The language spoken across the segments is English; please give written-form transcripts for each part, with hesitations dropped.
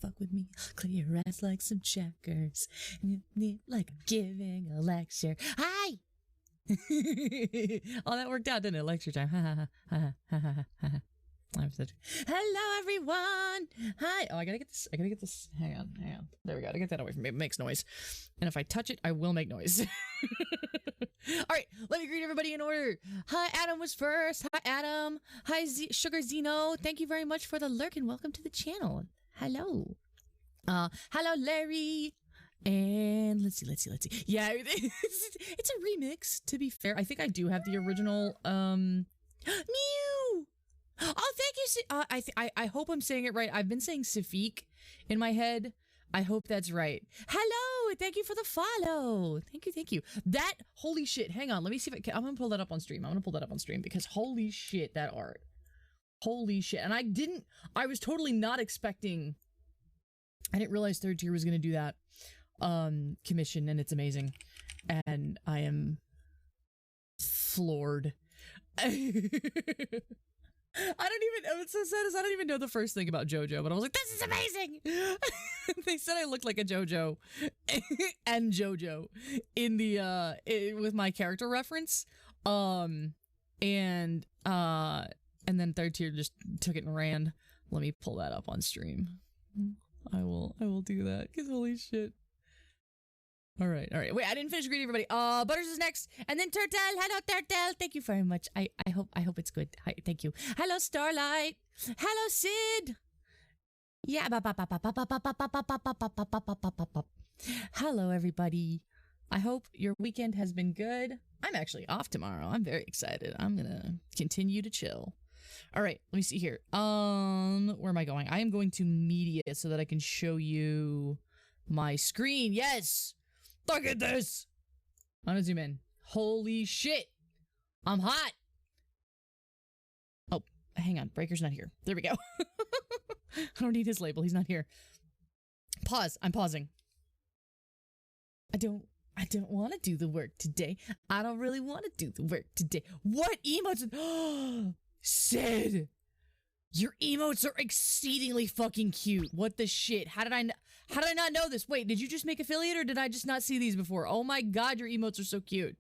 fuck with me, clear your ass like some checkers. Like giving a lecture. Hi! Oh, that worked out, didn't it? Lecture time. Ha ha ha ha ha ha ha. Hello, everyone. Hi. Oh, I gotta get this. Hang on. There we go. To get that away from me. It makes noise. And if I touch it, I will make noise. All right. Let me greet everybody in order. Hi, Adam was first. Hi, Adam. Hi, Sugar Zeno. Thank you very much for the lurk and welcome to the channel. Hello. Hello, Larry. And let's see. Yeah, it's a remix, to be fair. I think I do have the original, Mew! Oh, thank you. I hope I'm saying it right. I've been saying Safik in my head. I hope that's right. Hello, thank you for the follow. Thank you. That, holy shit. Hang on, let me see if I'm gonna pull that up on stream. Because holy shit, that art. Holy shit. And I was totally not expecting, I didn't realize third tier was gonna do that commission, and it's amazing. And I am floored. It's so sad, I don't even know the first thing about JoJo, but I was like, this is amazing! They said I looked like a JoJo and JoJo in the, with my character reference. And then third tier just took it and ran. Let me pull that up on stream. I will do that, because holy shit. All right. Wait, I didn't finish greeting everybody. Butters is next, and then Turtle. Hello, Turtle. Thank you very much. I hope it's good. Hi, thank you. Hello, Starlight. Hello, Sid. Yeah. Hello, everybody. I hope your weekend has been good. I'm actually off tomorrow. I'm very excited. I'm gonna continue to chill. All right. Let me see here. Where am I going? I am going to media so that I can show you my screen. Yes. Look at this! I'm gonna zoom in. Holy shit! I'm hot! Oh, hang on. Breaker's not here. There we go. I don't need his label. He's not here. Pause. I'm pausing. I don't want to do the work today. I don't really want to do the work today. What emotes? Sid! Your emotes are exceedingly fucking cute. What the shit? How did I not know this? Wait, did you just make affiliate or did I just not see these before? Oh my god, your emotes are so cute.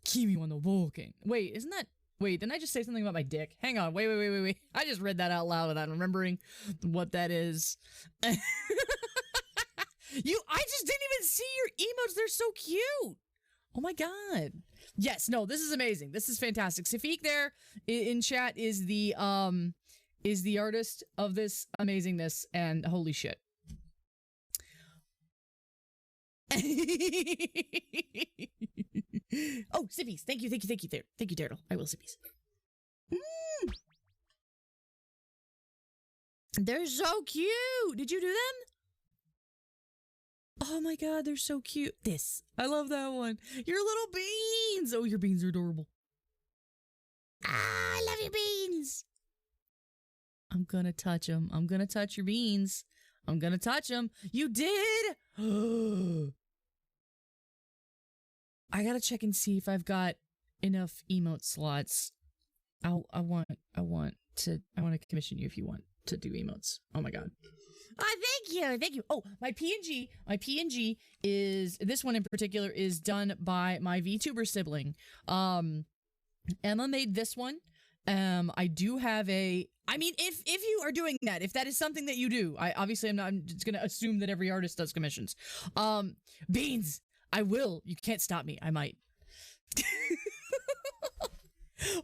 Kimi wa no bouken. Wait, isn't that... Wait, didn't I just say something about my dick? Hang on, wait. I just read that out loud without remembering what that is. I just didn't even see your emotes. They're so cute. Oh my god. Yes, no, this is amazing. This is fantastic. Safik there in chat is the artist of this amazingness, and holy shit. Oh, sippies. Thank you there. Thank you, Turtle. I will sippies. They're so cute. Did you do them? Oh my god, they're so cute. I love that one. Your little beans. Oh, your beans are adorable. I love your beans. I'm gonna touch them. I'm gonna touch your beans. I'm gonna touch them. You did? I gotta check and see if I've got enough emote slots. I want to commission you if you want to do emotes. Oh my god. Oh, thank you. Oh, my PNG is, this one in particular is done by my VTuber sibling. Emma made this one. I do have if you are doing that, if that is something that you do, I'm just gonna assume that every artist does commissions. Beans, I will. You can't stop me. I might.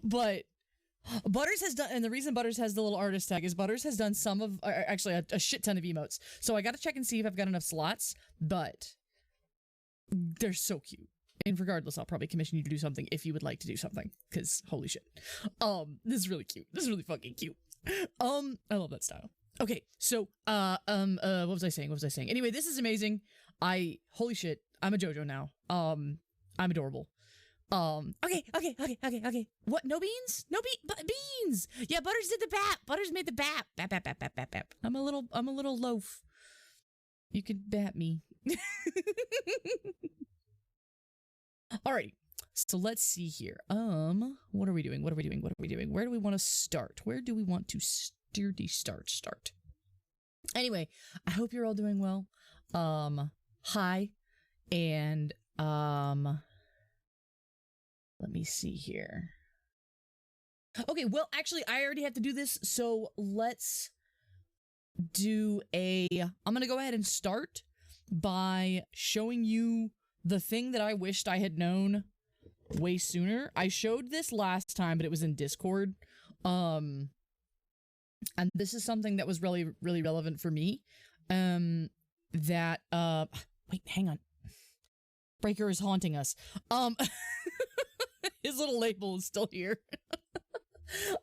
But Butters has done, and the reason Butters has the little artist tag is Butters has done some of, actually a shit ton of emotes. So I gotta check and see if I've got enough slots, but they're so cute. And regardless, I'll probably commission you to do something if you would like to do something, because holy shit. This is really cute. This is really fucking cute. I love that style. Okay, so, what was I saying? Anyway, this is amazing. Holy shit, I'm a JoJo now. I'm adorable. Okay. What? No beans? Beans! Yeah, Butters did the bap. Butters made the bap. Bap. I'm a little loaf. You can bap me. Alrighty. So let's see here. What are we doing? Where do we want to start? start. Anyway, I hope you're all doing well. Hi, and let me see here. Okay, well, actually, I already have to do this, so let's do I'm gonna go ahead and start by showing you the thing that I wished I had known way sooner. I showed this last time, but it was in Discord. And this is something that was really, really relevant for me. Wait, hang on. Breaker is haunting us. His little label is still here.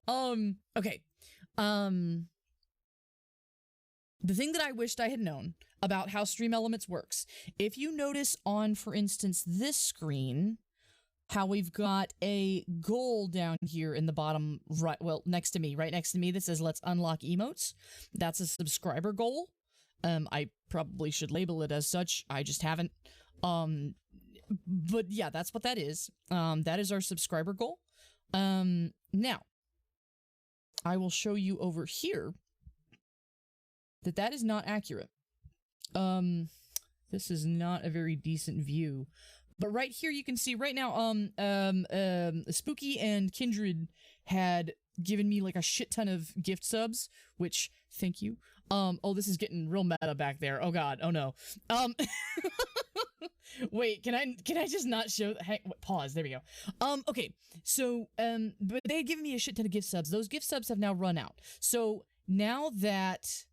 Okay. The thing that I wished I had known about how StreamElements works. If you notice on, for instance, this screen, how we've got a goal down here in the bottom right, well, right next to me that says let's unlock emotes. That's a subscriber goal. I probably should label it as such. I just haven't. But yeah, that's what that is. That is our subscriber goal. Now, I will show you over here that is not accurate. This is not a very decent view. But right here, you can see right now, Spooky and Kindred had given me like a shit ton of gift subs, which, thank you. Oh, this is getting real meta back there. Oh God, oh no. Wait, can I just not show, pause, there we go. Okay, so, but they had given me a shit ton of gift subs. Those gift subs have now run out. So now that,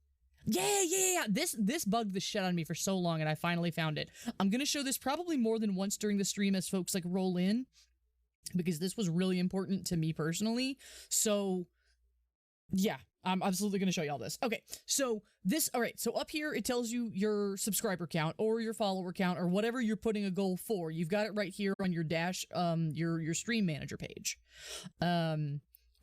yeah. This bugged the shit out of me for so long, and I finally found it. I'm gonna show this probably more than once during the stream as folks like roll in, because this was really important to me personally. So yeah, I'm absolutely gonna show you all this. Okay, so this, all right, so up here it tells you your subscriber count or your follower count or whatever you're putting a goal for. You've got it right here on your dash, your stream manager page.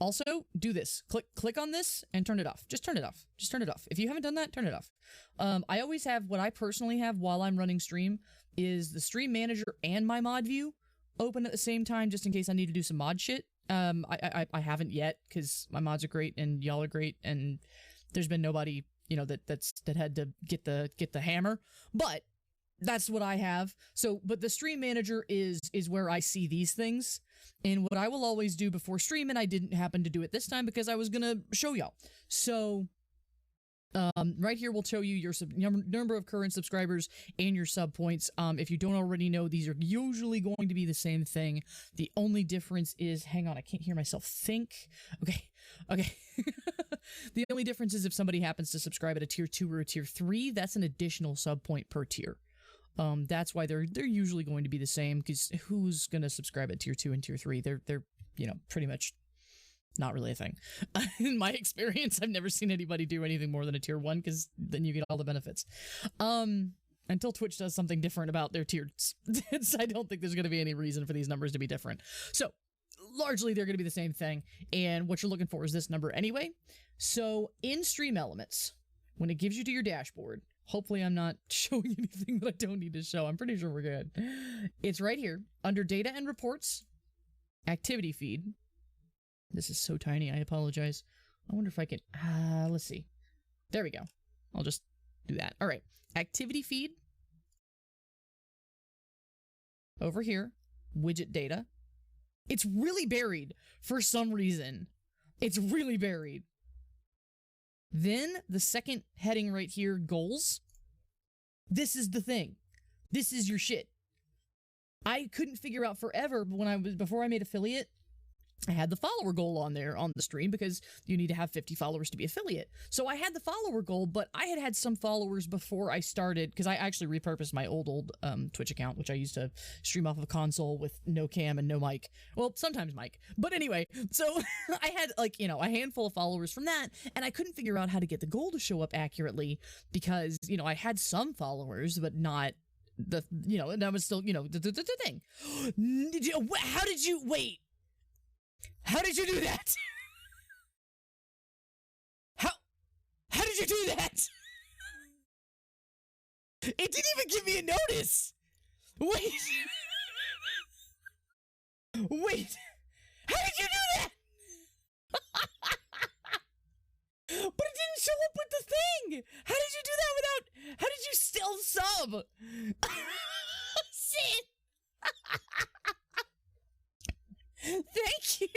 Also, do this. Click on this and turn it off. Just turn it off. Just turn it off. If you haven't done that, turn it off. I always have, what I personally have while I'm running stream is the stream manager and my mod view open at the same time, just in case I need to do some mod shit. I haven't yet, because my mods are great and y'all are great, and there's been nobody, you know, that had to get the hammer. But that's what I have. So, but the stream manager is where I see these things. And what I will always do before stream, and I didn't happen to do it this time because I was gonna show y'all. So, right here will show you your number of current subscribers and your sub points. If you don't already know, these are usually going to be the same thing. The only difference is, hang on, I can't hear myself think. Okay. The only difference is if somebody happens to subscribe at a tier 2 or a tier 3, that's an additional sub point per tier. That's why they're usually going to be the same, because who's going to subscribe at tier 2 and tier 3? They're you know, pretty much not really a thing. In my experience, I've never seen anybody do anything more than a tier 1, because then you get all the benefits. Until Twitch does something different about their tiers. I don't think there's going to be any reason for these numbers to be different. So, largely, they're going to be the same thing, and what you're looking for is this number anyway. So, in StreamElements, when it gives you to your dashboard, hopefully I'm not showing anything that I don't need to show. I'm pretty sure we're good. It's right here, under Data and Reports, Activity Feed. This is so tiny, I apologize. I wonder if I can, let's see. There we go. I'll just do that. All right, Activity Feed. Over here, Widget Data. It's really buried for some reason. It's really buried. Then the second heading right here, Goals. This is the thing. This is your shit. I couldn't figure out forever, but before I made affiliate, I had the follower goal on there on the stream, because you need to have 50 followers to be affiliate. So I had the follower goal, but I had some followers before I started, because I actually repurposed my old Twitch account, which I used to stream off of a console with no cam and no mic. Well, sometimes mic. But anyway, so I had, like, you know, a handful of followers from that, and I couldn't figure out how to get the goal to show up accurately, because, you know, I had some followers, but not the, you know, and that was still, you know, the thing. How did you, wait. How did you do that? How did you do that? It didn't even give me a notice. Wait. Wait. How did you do that? But it didn't show up with the thing. How did you do that without? How did you still sub? Shit. Thank you.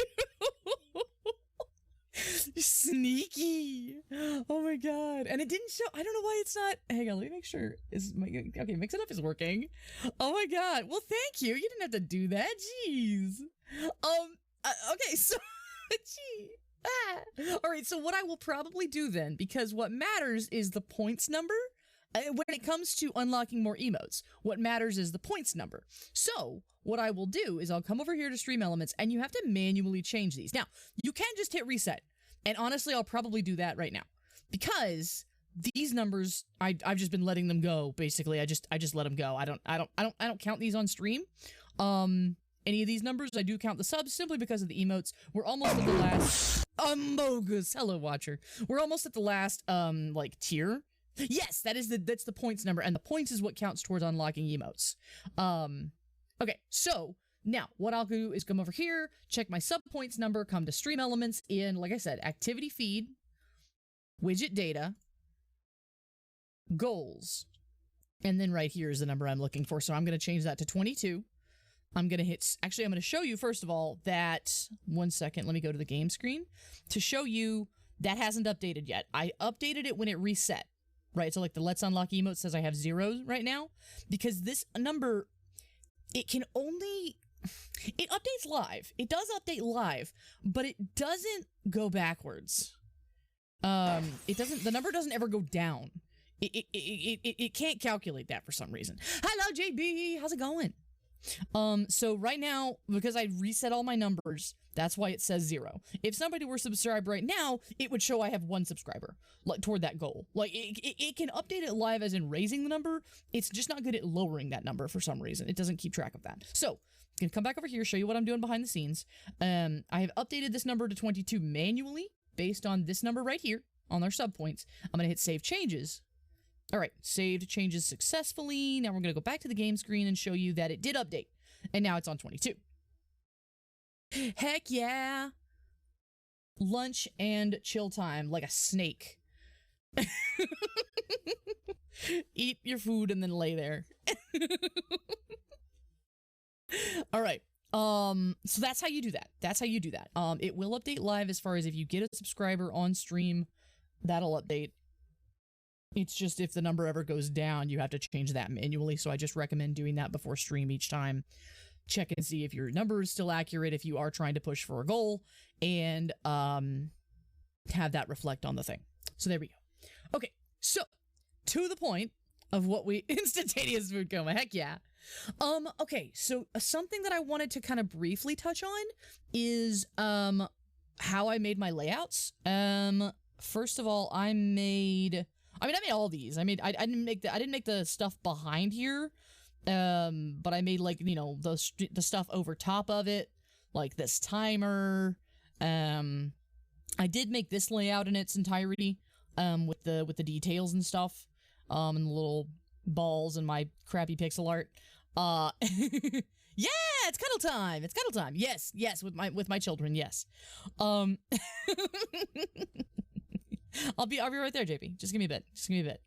Sneaky. Oh my god. And it didn't show. I don't know why it's not. Hang on, let me make sure. Okay, Mix It Up is working. Oh my god. Well, thank you. You didn't have to do that. Jeez. Okay, so gee. All right, so what I will probably do then, because what matters is the points number. When it comes to unlocking more emotes, what matters is the points number. So what I will do is I'll come over here to StreamElements, and you have to manually change these. Now, you can just hit reset, and honestly, I'll probably do that right now because these numbers, I've just been letting them go. Basically, I just let them go. I don't count these on stream. Any of these numbers, I do count the subs simply because of the emotes. We're almost at the last. Bogus. Hello, watcher. We're almost at the last like tier. Yes, that's the points number, and the points is what counts towards unlocking emotes. Okay, so now what I'll do is come over here, check my sub points number, come to StreamElements in, like I said, activity feed, widget data, goals, and then right here is the number I'm looking for. So I'm going to change that to 22. I'm going to hit, actually, I'm going to show you, first of all, that, one second, let me go to the game screen, to show you that hasn't updated yet. I updated it when it reset. Right, so like the Let's Unlock emote says I have 0 right now, because this number, it can only, it updates live. It does update live, but it doesn't go backwards. It doesn't, the number doesn't ever go down. It can't calculate that for some reason. Hello, JB, how's it going? So right now, because I reset all my numbers, that's why it says 0. If somebody were subscribed right now, it would show I have 1 subscriber, like, toward that goal. Like, it can update it live as in raising the number. It's just not good at lowering that number for some reason. It doesn't keep track of that. So, I'm gonna come back over here, show you what I'm doing behind the scenes. I have updated this number to 22 manually, based on this number right here, on our sub points. I'm gonna hit Save Changes. All right, saved changes successfully. Now we're gonna go back to the game screen and show you that it did update. And now it's on 22. Heck yeah. Lunch and chill time like a snake. Eat your food and then lay there. All right. So that's how you do that. That's how you do that. It will update live as far as if you get a subscriber on stream, that'll update. It's just if the number ever goes down, you have to change that manually. So I just recommend doing that before stream each time. Check and see if your number is still accurate if you are trying to push for a goal, and have that reflect on the thing. So there we go. Okay, so to the point of what we instantaneous food coma. Heck yeah. Okay, so something that I wanted to kind of briefly touch on is how I made my layouts. First of all, I made all these. I didn't make the stuff behind here. But I made, like, you know, the stuff over top of it, like this timer. I did make this layout in its entirety, with the details and stuff, and the little balls and my crappy pixel art. Yeah, it's cuddle time. It's cuddle time. Yes, with my children. Yes. I'll be right there, JP. Just give me a bit. Just give me a bit.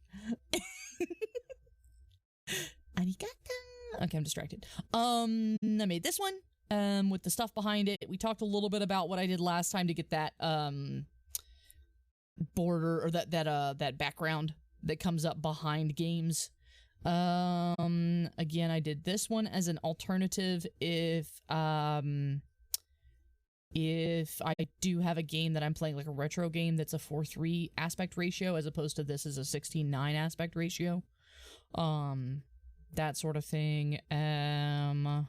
Arigato. Okay, I'm distracted. I made this one, with the stuff behind it. We talked a little bit about what I did last time to get that, border, or that background that comes up behind games. Again, I did this one as an alternative if I do have a game that I'm playing, like a retro game that's a 4:3 aspect ratio, as opposed to this is a 16:9 aspect ratio. That sort of thing. I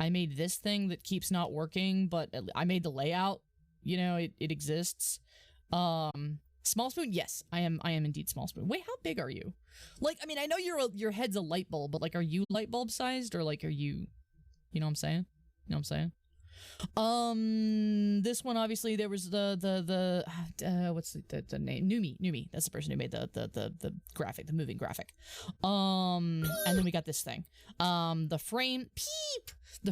made this thing that keeps not working, but I made the layout. You know, it exists. Small spoon, yes, I am indeed small spoon. Wait, how big are you? Like, I mean, I know your head's a light bulb, but like, are you light bulb sized, or like, are you know what I'm saying? You know what I'm saying? This one, obviously, there was the what's the name? Numi. That's the person who made the graphic, the moving graphic. And then we got this thing. The frame, the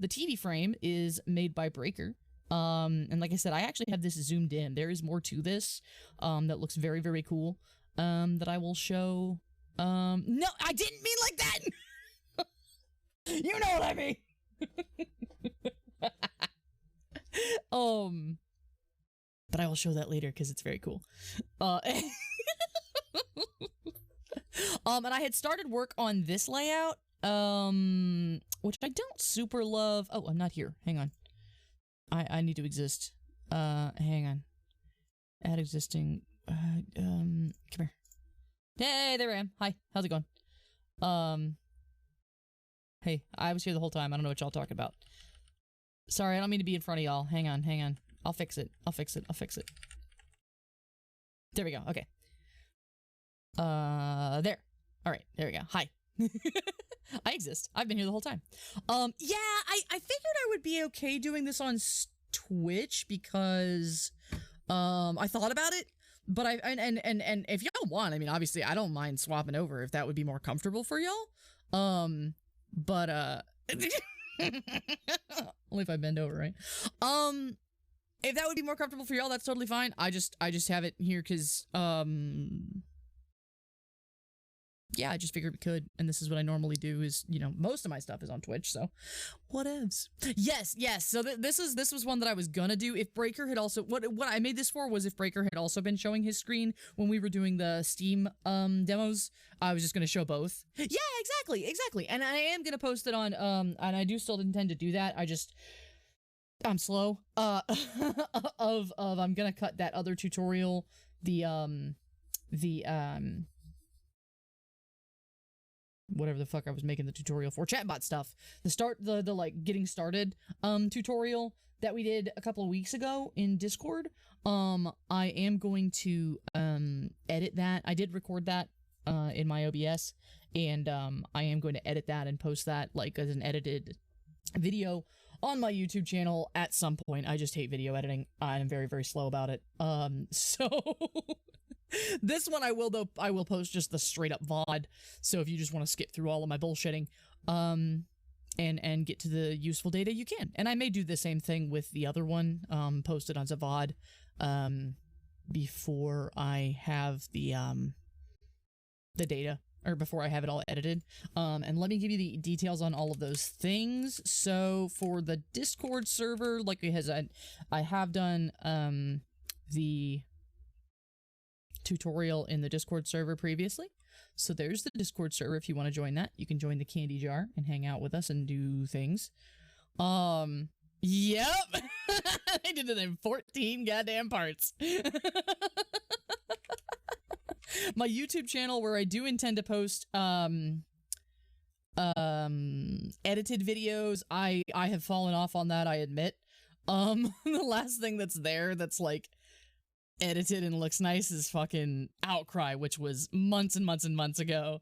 TV frame is made by Breaker. And like I said, I actually have this zoomed in. There is more to this that looks very, very cool that I will show. No, I didn't mean like that. You know what I mean. But I will show that later because it's very cool. And I had started work on this layout, which I don't super love. Oh, I'm not here. Hang on. I need to exist. Hang on. Add existing. Come here. Hey, there I am. Hi. How's it going? Hey, I was here the whole time. I don't know what y'all talking about. Sorry, I don't mean to be in front of y'all. Hang on, hang on. I'll fix it. I'll fix it. I'll fix it. There we go. Okay. There. All right. There we go. Hi. I exist. I've been here the whole time. Yeah, I figured I would be okay doing this on Twitch because, I thought about it, but and if y'all want, I mean, obviously I don't mind swapping over if that would be more comfortable for y'all. But, only if I bend over, right? If that would be more comfortable for y'all, that's totally fine. I just have it here because, yeah, I just figured we could, and this is what I normally do is, you know, most of my stuff is on Twitch, so whatevs. Yes, so this was one that I was gonna do if Breaker had also, what I made this for was if Breaker had also been showing his screen when we were doing the Steam, demos, I was just gonna show both. Yeah, exactly, and I am gonna post it on, and I do still intend to do that, I'm slow, I'm gonna cut that other tutorial, whatever the fuck I was making the tutorial for, chatbot stuff, the like getting started tutorial that we did a couple of weeks ago in Discord. I am going to edit that. I did record that in my OBS, and I am going to edit that and post that like as an edited video on my YouTube channel at some point. I just hate video editing. I'm very, very slow about it. So this one I will post just the straight up VOD. So if you just want to skip through all of my bullshitting, and get to the useful data, you can. And I may do the same thing with the other one, post it on the VOD, before I have the data, or before I have it all edited. And let me give you the details on all of those things. So for the Discord server, like I have done the tutorial in the Discord server previously. So there's the Discord server. If you want to join that, you can join the candy jar and hang out with us and do things. Yep. I did it in 14 goddamn parts. My YouTube channel, where I do intend to post edited videos, I have fallen off on that, I admit. The last thing that's there that's like edited and looks nice is fucking Outcry, which was months and months and months ago.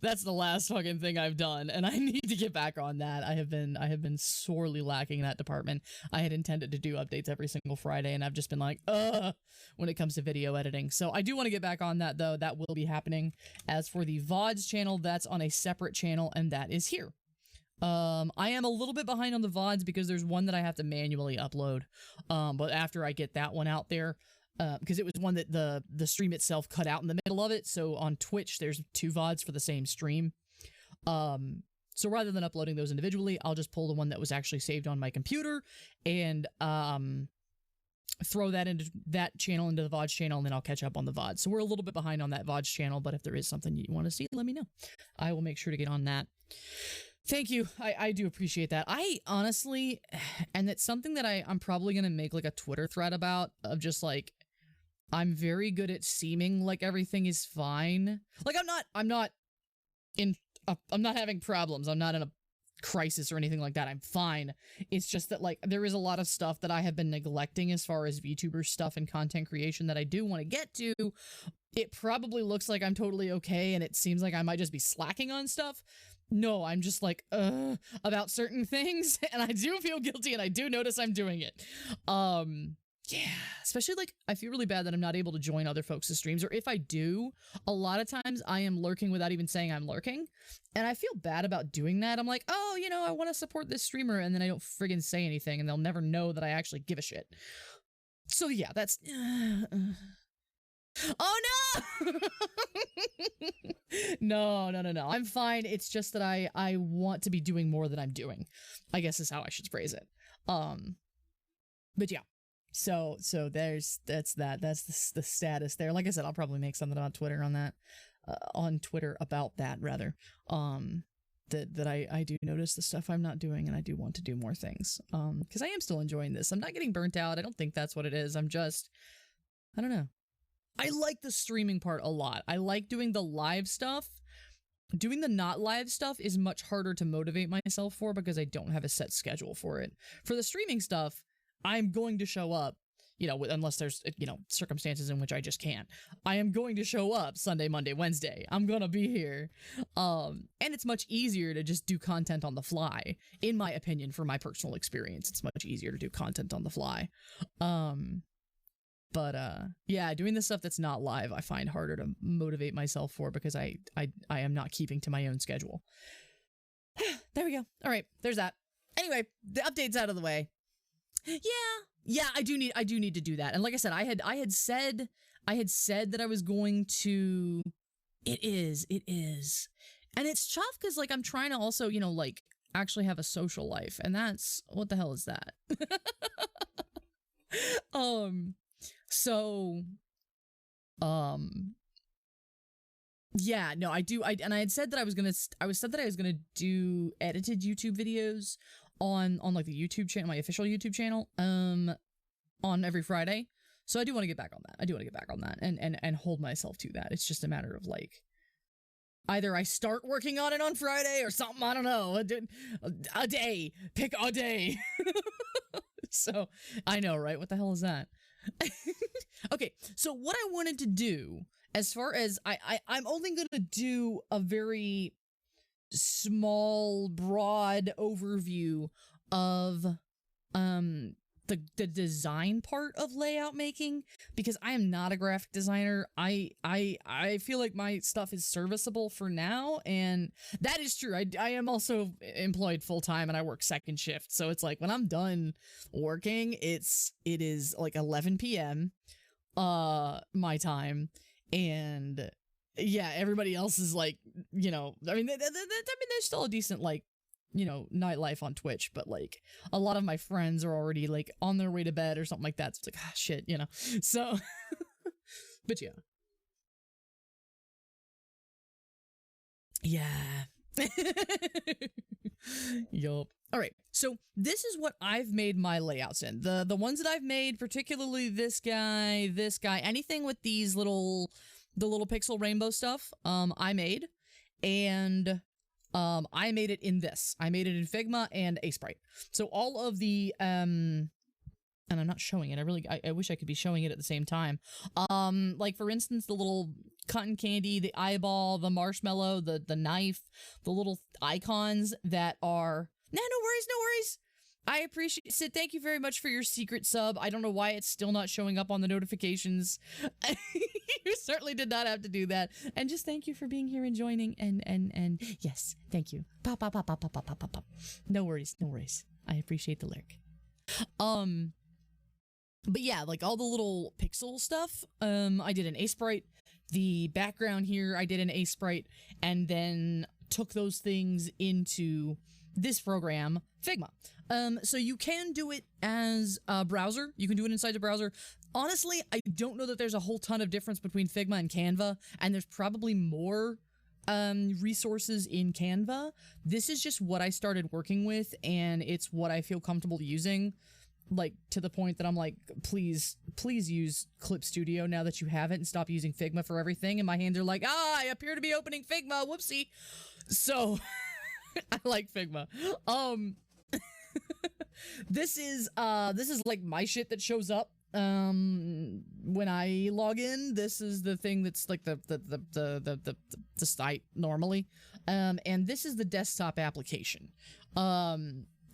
That's the last fucking thing I've done, and I need to get back on that. I have been sorely lacking in that department. I had intended to do updates every single Friday, and I've just been like, when it comes to video editing. So I do want to get back on that, though. That will be happening. As for the VODs channel, that's on a separate channel, and that is here. I am a little bit behind on the VODs because there's one that I have to manually upload. But after I get that one out there, because it was one that the stream itself cut out in the middle of it. So on Twitch, there's 2 VODs for the same stream. So rather than uploading those individually, I'll just pull the one that was actually saved on my computer and throw that into that channel, into the VODs channel, and then I'll catch up on the VOD. So we're a little bit behind on that VODs channel, but if there is something you want to see, let me know. I will make sure to get on that. Thank you. I do appreciate that. I honestly, and it's something that I'm probably going to make like a Twitter thread about, of just like, I'm very good at seeming like everything is fine. Like I'm not having problems. I'm not in a crisis or anything like that. I'm fine. It's just that like there is a lot of stuff that I have been neglecting as far as VTuber stuff and content creation that I do want to get to. It probably looks like I'm totally okay, and it seems like I might just be slacking on stuff. No, I'm just like, about certain things, and I do feel guilty, and I do notice I'm doing it. Yeah, especially like I feel really bad that I'm not able to join other folks' streams, or if I do, a lot of times I am lurking without even saying I'm lurking, and I feel bad about doing that. I'm like, oh, you know, I want to support this streamer, and then I don't friggin' say anything, and they'll never know that I actually give a shit. So yeah, that's. Oh no! No. I'm fine. It's just that I want to be doing more than I'm doing, I guess is how I should phrase it. But yeah. So that's the status there. Like I said, I'll probably make something on Twitter on that, on Twitter about that rather. That I do notice the stuff I'm not doing, and I do want to do more things. Because I am still enjoying this. I'm not getting burnt out. I don't think that's what it is. I'm just, I don't know. I like the streaming part a lot. I like doing the live stuff. Doing the not live stuff is much harder to motivate myself for because I don't have a set schedule for it. For the streaming stuff, I'm going to show up, you know, unless there's, you know, circumstances in which I just can't. I am going to show up Sunday, Monday, Wednesday. I'm gonna be here. And it's much easier to just do content on the fly. In my opinion, for my personal experience, it's much easier to do content on the fly. But yeah, doing the stuff that's not live, I find harder to motivate myself for because I am not keeping to my own schedule. There we go. All right, there's that. Anyway, the update's out of the way. Yeah, I do need to do that. And like I said, I had said that I was going to. It is, and it's tough because like I'm trying to also, you know, like actually have a social life, and that's what the hell is that? So, yeah, no, I do. I had said that I was gonna do edited YouTube videos on like the YouTube channel, my official YouTube channel, on every Friday. So I do want to get back on that. And hold myself to that. It's just a matter of like, either I start working on it on Friday or something. I don't know. A day. Pick a day. So I know, right? What the hell is that? Okay, so what I wanted to do, as far as I'm only gonna do a very small, broad overview of the design part of layout making, because I am not a graphic designer. I feel like my stuff is serviceable for now, and that is true. I am also employed full-time and I work second shift, so it's like when I'm done working, it is like 11 p.m. My time, and yeah, everybody else is like, you know, I mean, there's still a decent, like, you know, nightlife on Twitch, but like a lot of my friends are already like on their way to bed or something like that. So it's like, ah, shit, you know. So, but yeah. Yeah. Yup. All right. So this is what I've made my layouts in. The ones that I've made, particularly this guy, anything with these the little pixel rainbow stuff, I made, and I made it in this. I made it in Figma and Sprite. So all of the and I'm not showing it. I wish I could be showing it at the same time. Like for instance, the little cotton candy, the eyeball, the marshmallow, the knife, the little icons that are no worries. I appreciate Sid. Thank you very much for your secret sub. I don't know why it's still not showing up on the notifications. You certainly did not have to do that. And just thank you for being here and joining. And yes, thank you. Pop. No worries. I appreciate the lurk. But yeah, like all the little pixel stuff, I did an Sprite. The background here, I did an Sprite, and then took those things into this program, Figma. So you can do it as a browser. You can do it inside the browser. Honestly, I don't know that there's a whole ton of difference between Figma and Canva, and there's probably more resources in Canva. This is just what I started working with, and it's what I feel comfortable using, like to the point that I'm like, please use Clip Studio now that you have it, and stop using Figma for everything. And my hands are like, I appear to be opening Figma, whoopsie. So I like Figma. This is like my shit that shows up when I log in. This is the thing that's like the site normally, and this is the desktop application.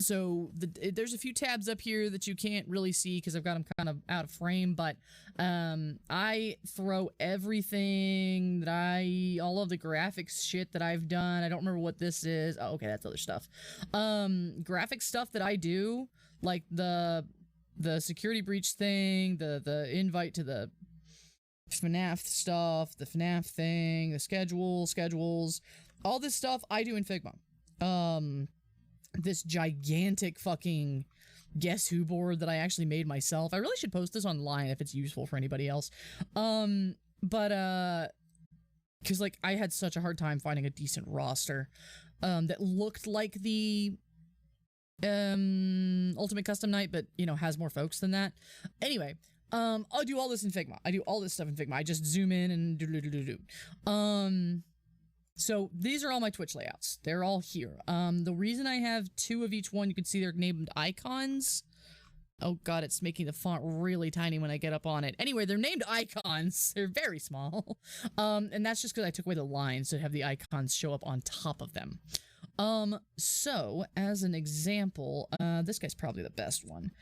So there's a few tabs up here that you can't really see because I've got them kind of out of frame, but I throw everything that all of the graphics shit that I've done. I don't remember what this is. Oh, okay, that's other stuff. Graphic stuff that I do, like the security breach thing, the invite to the FNAF stuff, the FNAF thing, the schedules, all this stuff I do in Figma. This gigantic fucking Guess Who board that I actually made myself. I really should post this online if it's useful for anybody else. Because like I had such a hard time finding a decent roster that looked like the Ultimate Custom Night, but you know, has more folks than that. Anyway, I'll do all this in Figma. I do all this stuff in Figma. I just zoom in and do. So these are all my Twitch layouts. They're all here. The reason I have 2 of each one, you can see they're named icons. Oh god, it's making the font really tiny when I get up on it. Anyway, they're named icons. They're very small. And that's just because I took away the lines to have the icons show up on top of them. So as an example, this guy's probably the best one.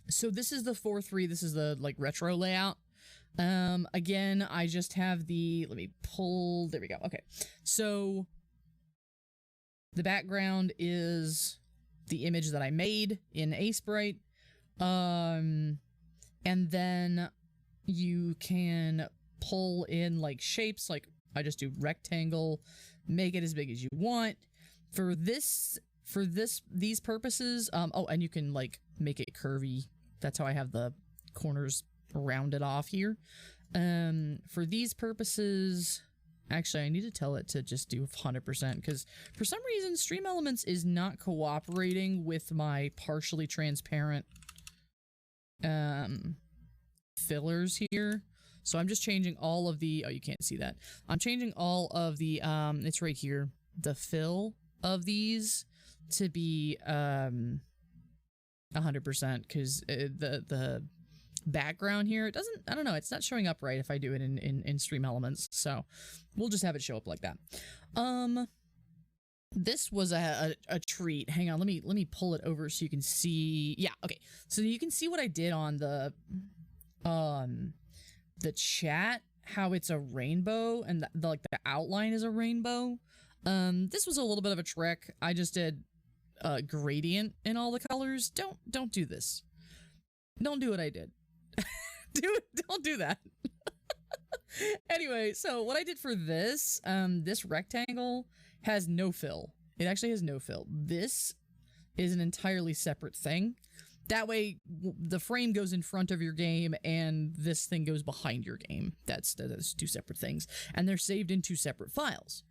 So this is the 4:3. This is the like retro layout. Again, I just have the, let me pull, there we go. Okay. So the background is the image that I made in Sprite. And then you can pull in like shapes, like I just do rectangle, make it as big as you want. For these purposes, oh, and you can like make it curvy. That's how I have the corners rounded off here. For these purposes, actually I need to tell it to just do 100% because for some reason StreamElements is not cooperating with my partially transparent fillers here. So I'm just changing all of the, oh, you can't see that. I'm changing all of the it's right here, the fill of these to be 100% because the background here, it doesn't, I don't know, it's not showing up right if I do it in StreamElements, so we'll just have it show up like that. This was a treat. Hang on, let me pull it over so you can see. Yeah, okay, so you can see what I did on the chat, how it's a rainbow and the outline is a rainbow. This was a little bit of a trick. I just did gradient in all the colors. Don't do this. Don't do what I did. Don't do that. Anyway, so what I did for this, this rectangle has no fill. It actually has no fill. This is an entirely separate thing. That way, the frame goes in front of your game, and this thing goes behind your game. That's 2 separate things, and they're saved in 2 separate files.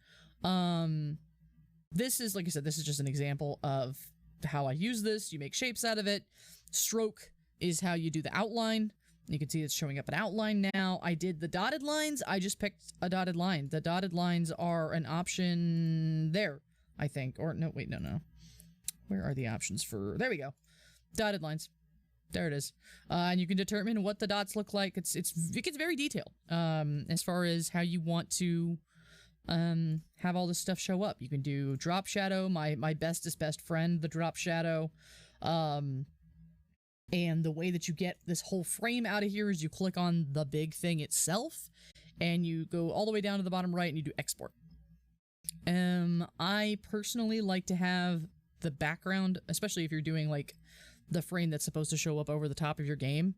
This is, like I said, this is just an example of how I use this. You make shapes out of it. Stroke is how you do the outline. You can see it's showing up an outline now. I did the dotted lines. I just picked a dotted line. The dotted lines are an option there, I think. Or no, wait, no. Where are the options for? There we go. Dotted lines. There it is. And you can determine what the dots look like. It gets very detailed as far as how you want to have all this stuff show up. You can do drop shadow, my bestest best friend, the drop shadow. And the way that you get this whole frame out of here is you click on the big thing itself, and you go all the way down to the bottom right, and you do export. I personally like to have the background, especially if you're doing like the frame that's supposed to show up over the top of your game,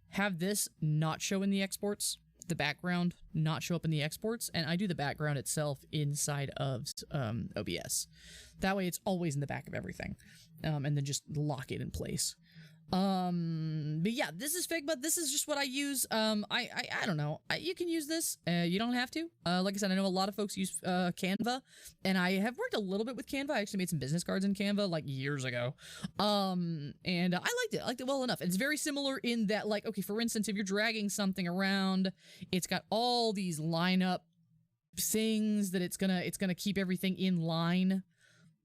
have this not show in the exports, the background not show up in the exports, and I do the background itself inside of OBS. That way it's always in the back of everything, and then just lock it in place. But yeah, this is Figma. This is just what I use. I don't know. You can use this. You don't have to. Like I said, I know a lot of folks use Canva, and I have worked a little bit with Canva. I actually made some business cards in Canva like years ago. And I liked it. I liked it well enough. It's very similar in that, like, okay, for instance, if you're dragging something around, it's got all these lineup things that it's gonna keep everything in line.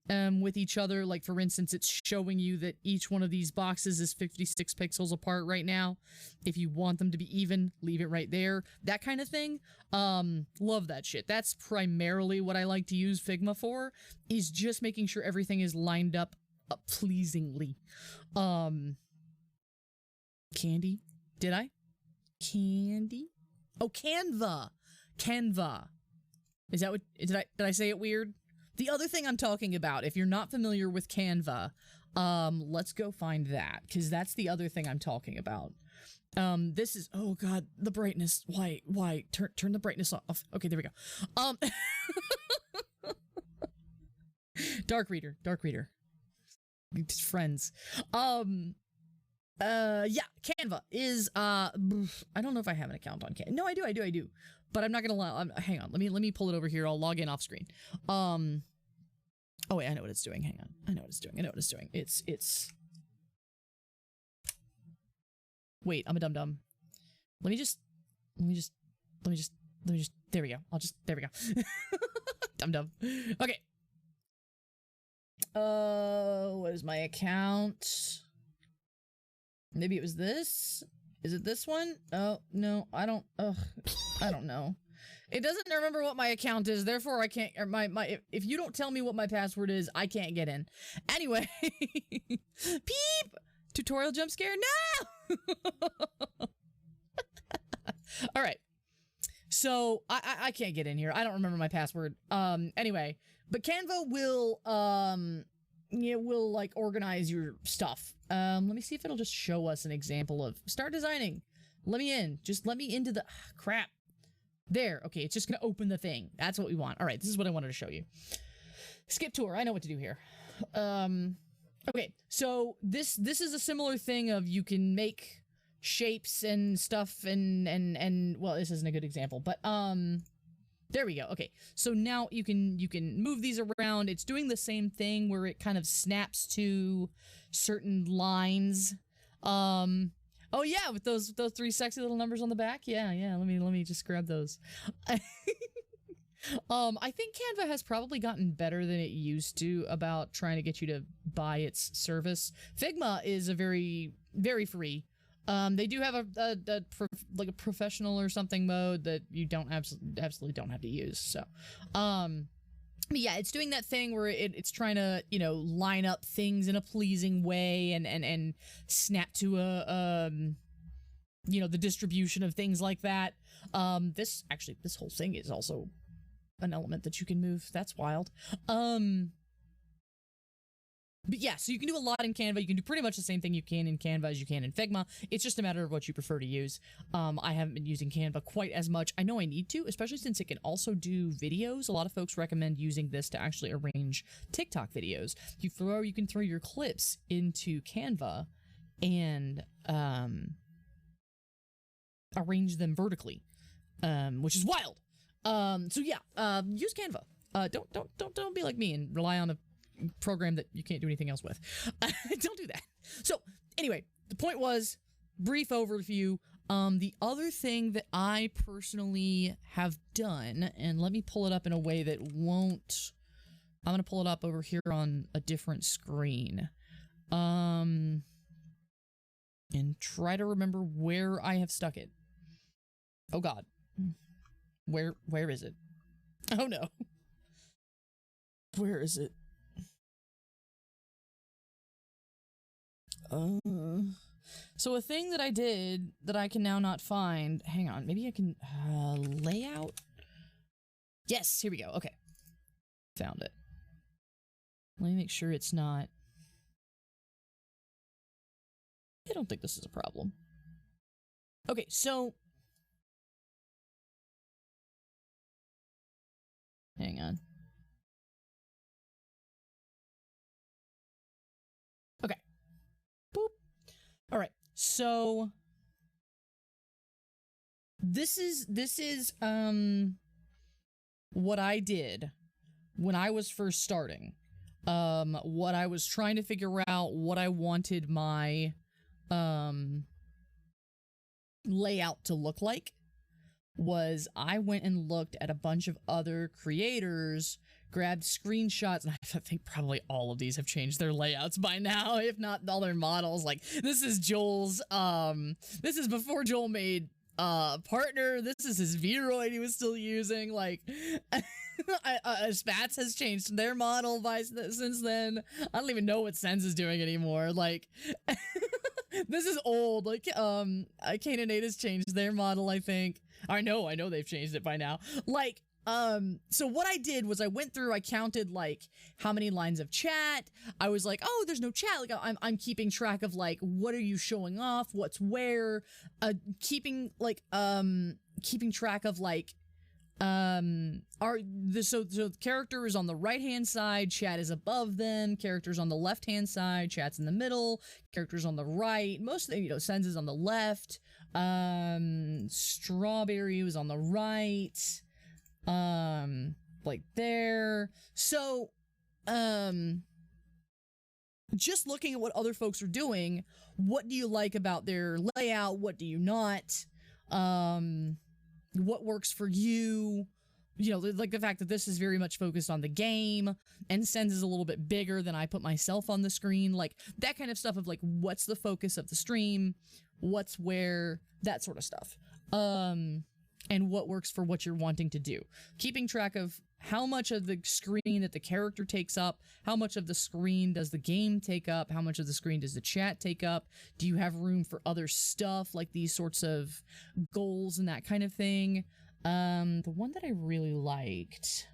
with each other. Like, for instance, it's showing you that each one of these boxes is 56 pixels apart right now. If you want them to be even, leave it right there. That kind of thing. Love that shit. That's primarily what I like to use Figma for, is just making sure everything is lined up pleasingly. Candy? Did I? Candy? Oh, Canva. Canva. Is that what, did I say it weird? The other thing I'm talking about, if you're not familiar with Canva, let's go find that, because that's the other thing I'm talking about. This is, oh god, the brightness. Why? Turn the brightness off. Okay, there we go. Dark reader. Friends. Yeah, Canva is, I don't know if I have an account on Canva. No, I do. But I'm not gonna lie. Hang on. Let me pull it over here. I'll log in off screen. Oh wait, I know what it's doing. Hang on. I know what it's doing. It's. Wait, I'm a dum-dum. Let me just. There we go. There we go. Dum-dum. Okay. What is my account? Maybe it was this? Is it this one? Oh, no, I don't know. It doesn't remember what my account is, therefore I can't, or if you don't tell me what my password is, I can't get in. Anyway. Peep! Tutorial jump scare? No! Alright. So, I can't get in here. I don't remember my password. Anyway. But Canva will, will, like, organize your stuff. Let me see if it'll just show us an example of start designing. Let me in. Just let me into the crap. There. Okay, it's just gonna open the thing. That's what we want. All right, this is what I wanted to show you. Skip tour. I know what to do here. Okay, so this is a similar thing of you can make shapes and stuff and well, this isn't a good example, but there we go. Okay, so now you can move these around. It's doing the same thing where it kind of snaps to certain lines. Oh yeah, with those three sexy little numbers on the back. Yeah. Let me just grab those. I think Canva has probably gotten better than it used to about trying to get you to buy its service. Figma is a very, very free. They do have a professional or something mode that you don't absolutely don't have to use. So, but yeah, it's doing that thing where it's trying to, line up things in a pleasing way and snap to the distribution of things like that. This whole thing is also an element that you can move. That's wild. But yeah, so you can do a lot in Canva. You can do pretty much the same thing you can in Canva as you can in Figma. It's just a matter of what you prefer to use. I haven't been using Canva quite as much. I know I need to, especially since it can also do videos. A lot of folks recommend using this to actually arrange TikTok videos. You can throw your clips into Canva and arrange them vertically, which is wild. So yeah, use Canva. Don't be like me and rely on a program that you can't do anything else with. Don't do that. So anyway, the point was, brief overview. The other thing that I personally have done, and let me pull it up in a way that won't, I'm going to pull it up over here on a different screen. And try to remember where I have stuck it. Oh god. Where is it? Oh no. Where is it? So a thing that I did that I can now not find, hang on, maybe I can, layout? Yes, here we go, okay. Found it. Let me make sure it's not, I don't think this is a problem. Okay, so, hang on. Okay. Boop. All right. So this is what I did when I was first starting. What I was trying to figure out what I wanted my layout to look like. was I went and looked at a bunch of other creators, grabbed screenshots, and I think probably all of these have changed their layouts by now, if not all their models. Like, this is Joel's, this is before Joel made partner. This is his Vroid he was still using. Like, Spats has changed their model since then. I don't even know what Sense is doing anymore. Like, this is old. Like, Canaanate has changed their model, I think. I know they've changed it by now. Like, so what I did was I went through, I counted like how many lines of chat. I was like, oh, there's no chat. Like, I'm keeping track of like, what are you showing off? What's where? Keeping track of like, so the character is on the right hand side, chat is above them, characters on the left hand side, chat's in the middle, characters on the right, most of the, Sense is on the left, Strawberry was on the right, like there. So just looking at what other folks are doing, what do you like about their layout, what do you not, what works for you? Like the fact that this is very much focused on the game and Sense is a little bit bigger than I put myself on the screen, like that kind of stuff of like, what's the focus of the stream, what's where, that sort of stuff. And what works for what you're wanting to do. Keeping track of how much of the screen that the character takes up, how much of the screen does the game take up, how much of the screen does the chat take up, do you have room for other stuff like these sorts of goals and that kind of thing. The one that I really liked,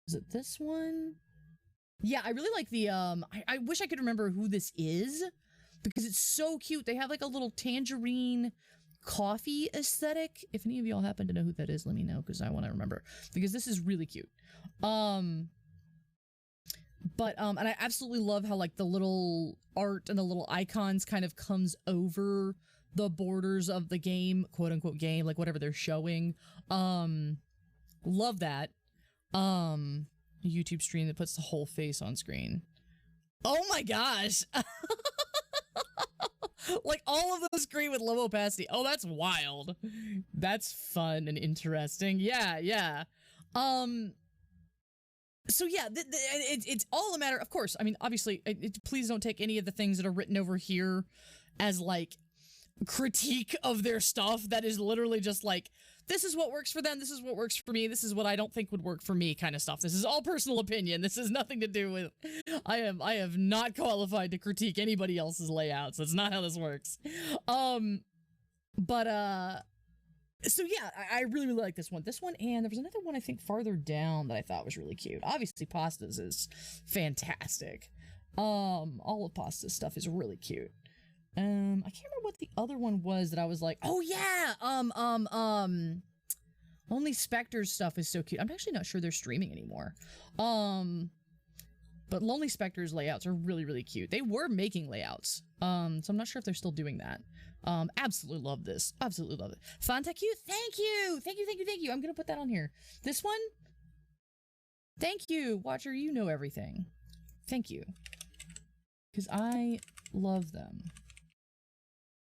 is it this one? Yeah, I really like the, I wish I could remember who this is because it's so cute. They have like a little tangerine coffee aesthetic. If any of y'all happen to know who that is, let me know because I want to remember, because this is really cute. And I absolutely love how like the little art and the little icons kind of comes over the borders of the game, quote unquote game, like whatever they're showing. Love that. YouTube stream that puts the whole face on screen. Oh my gosh. Like all of those screen with low opacity. Oh, that's wild. That's fun and interesting. Yeah. So yeah, it's all a matter, of course. I mean, obviously, please don't take any of the things that are written over here as like critique of their stuff. That is literally just like, this is what works for them, this is what works for me, this is what I don't think would work for me kind of stuff. This is all personal opinion. This has nothing to do with, I have not qualified to critique anybody else's layouts. That's not how this works. So yeah, I really like this one, and there was another one I think farther down that I thought was really cute. Obviously Pasta's is fantastic. All of Pasta's stuff is really cute. I can't remember what the other one was that I was like, oh yeah, Only Spectre's stuff is so cute. I'm actually not sure they're streaming anymore. But Lonely Spectre's layouts are really, really cute. They were making layouts. So I'm not sure if they're still doing that. Absolutely love this. Absolutely love it. Fontaq, thank you. I'm gonna put that on here. This one? Thank you, Watcher, you know everything. Thank you. Because I love them.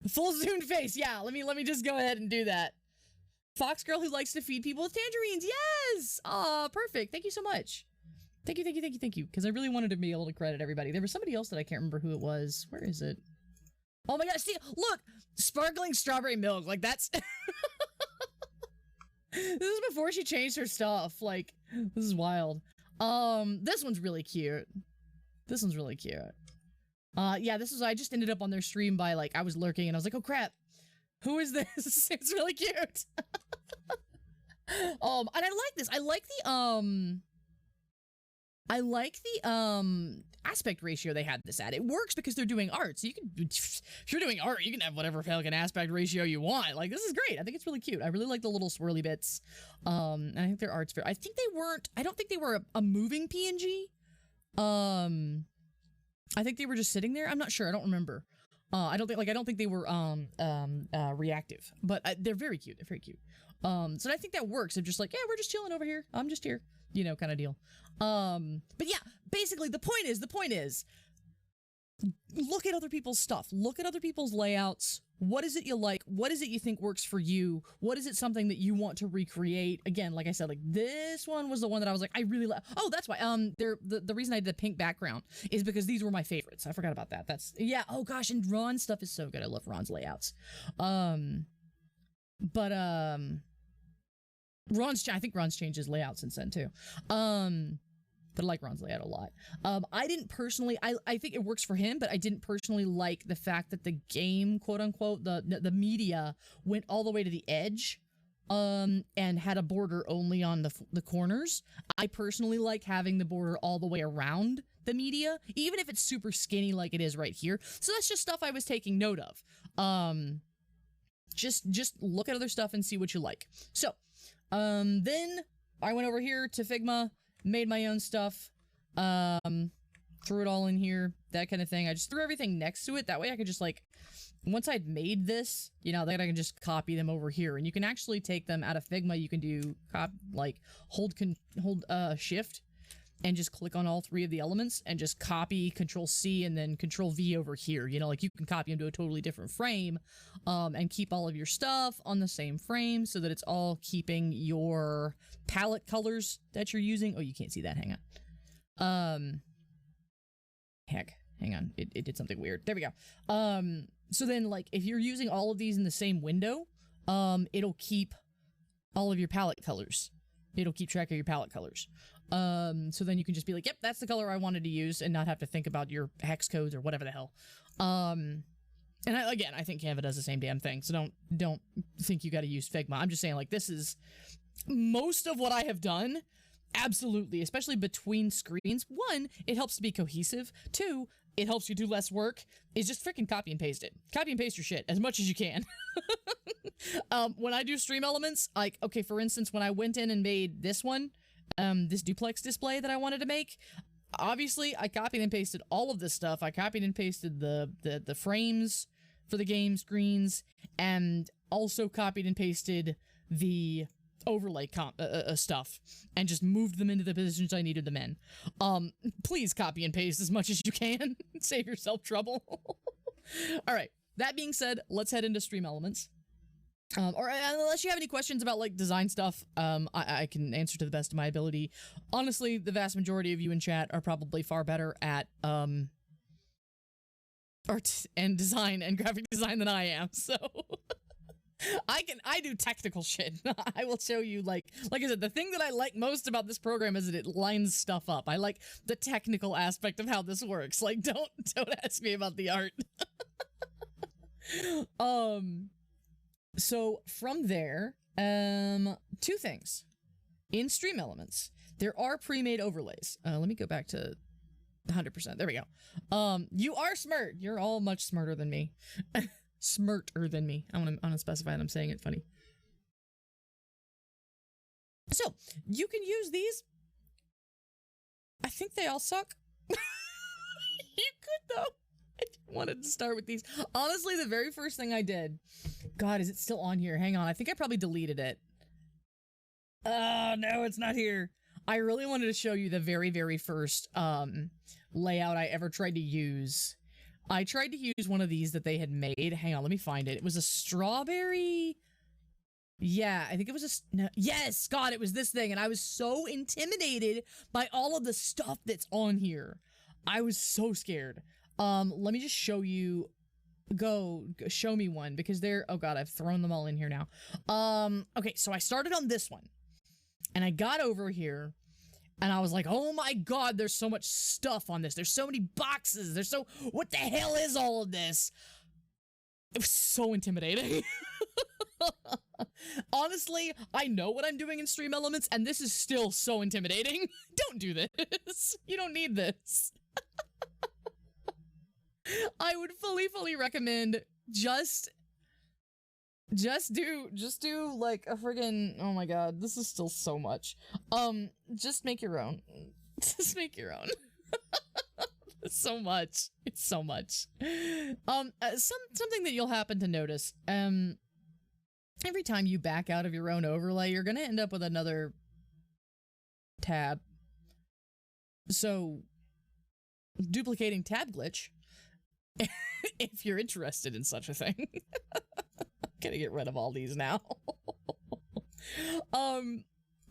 Full zoomed face, yeah, let me just go ahead and do that. Fox girl who likes to feed people with tangerines, yes! Aw, perfect, thank you so much. Thank you, because I really wanted to be able to credit everybody. There was somebody else that I can't remember who it was. Where is it? Oh my gosh, see, look! Sparkling strawberry milk, like that's... This is before she changed her stuff, like, this is wild. This one's really cute. Yeah, this was, I just ended up on their stream by, like, I was lurking and I was like, oh crap, who is this? It's really cute. And I like this. I like the aspect ratio they had this at. It works because they're doing art. So you can, if you're doing art, you can have whatever fucking aspect ratio you want. Like, this is great. I think it's really cute. I really like the little swirly bits. And I think their art's very, I don't think they were a moving PNG. I think they were just sitting there. I'm not sure. I don't remember. I don't think they were reactive, but they're very cute. They're very cute. So I think that works. They're just like, yeah, we're just chilling over here. I'm just here, kind of deal. But yeah, basically the point is look at other people's stuff. Look at other people's layouts. What is it you like? What is it you think works for you? What is it something that you want to recreate? Again, like I said, like this one was the one that I was like, I really like. Oh, that's why. The reason I did the pink background is because these were my favorites. I forgot about that. That's, yeah. Oh gosh, and Ron's stuff is so good. I love Ron's layouts. Ron's, I think Ron's changed his layout since then too. But I like Ron's layout a lot. I didn't personally, I think it works for him, but I didn't personally like the fact that the game, quote unquote, the media went all the way to the edge, and had a border only on the corners. I personally like having the border all the way around the media, even if it's super skinny like it is right here. So that's just stuff I was taking note of. Just look at other stuff and see what you like. So, then I went over here to Figma, made my own stuff, threw it all in here, that kind of thing. I just threw everything next to it. That way I could just like, once I'd made this, you know, then I can just copy them over here. And you can actually take them out of Figma. You can do hold shift and just click on all three of the elements and just copy Control C and then Control V over here. You know, like you can copy them to a totally different frame, and keep all of your stuff on the same frame so that it's all keeping your palette colors that you're using. Oh, you can't see that. Hang on. Heck, hang on. It did something weird. There we go. So then, like, if you're using all of these in the same window, it'll keep all of your palette colors. It'll keep track of your palette colors. So then you can just be like, yep, that's the color I wanted to use and not have to think about your hex codes or whatever the hell. And again, I think Canva does the same damn thing. So don't think you got to use Figma. I'm just saying, like, this is most of what I have done. Absolutely. Especially between screens. One, it helps to be cohesive. Two, it helps you do less work. Is just freaking copy and paste it. Copy and paste your shit as much as you can. When I do StreamElements, like, okay, for instance, when I went in and made this one, this duplex display that I wanted to make, obviously I copied and pasted all of this stuff. I copied and pasted the frames for the game screens, and also copied and pasted the overlay stuff and just moved them into the positions I needed them in. Please copy and paste as much as you can. Save yourself trouble. All right. That being said, let's head into StreamElements. Or unless you have any questions about like design stuff, I can answer to the best of my ability. Honestly, the vast majority of you in chat are probably far better at art and design and graphic design than I am. So I do technical shit. I will show you, like I said, the thing that I like most about this program is that it lines stuff up. I like the technical aspect of how this works. Like, don't ask me about the art. So from there, two things. In StreamElements, there are pre-made overlays. Let me go back to 100%. There we go. You are smart. You're all much smarter than me. Smarter than me. I want to specify that I'm saying it funny. So, you can use these. I think they all suck. You could, though. I wanted to start with these. Honestly, the very first thing I did... God, is it still on here? Hang on. I think I probably deleted it. Oh, no, it's not here. I really wanted to show you the very, very first layout I ever tried to use. I tried to use one of these that they had made. Hang on, let me find it. It was a strawberry... Yeah, I think it was a... No, yes, God, it was this thing. And I was so intimidated by all of the stuff that's on here. I was so scared. Let me just show you... Go show me one, because they're... Oh, God, I've thrown them all in here now. Okay, so I started on this one. And I got over here... And I was like, oh my God, there's so much stuff on this. There's so many boxes. There's so... What the hell is all of this? It was so intimidating. Honestly, I know what I'm doing in StreamElements, and this is still so intimidating. Don't do this. You don't need this. I would fully recommend just do like a friggin', oh my God, this is still so much. Just make your own. Just make your own. It's so much. It's so much. Something that you'll happen to notice, every time you back out of your own overlay, you're gonna end up with another tab. So, duplicating tab glitch if you're interested in such a thing. Gonna get rid of all these now.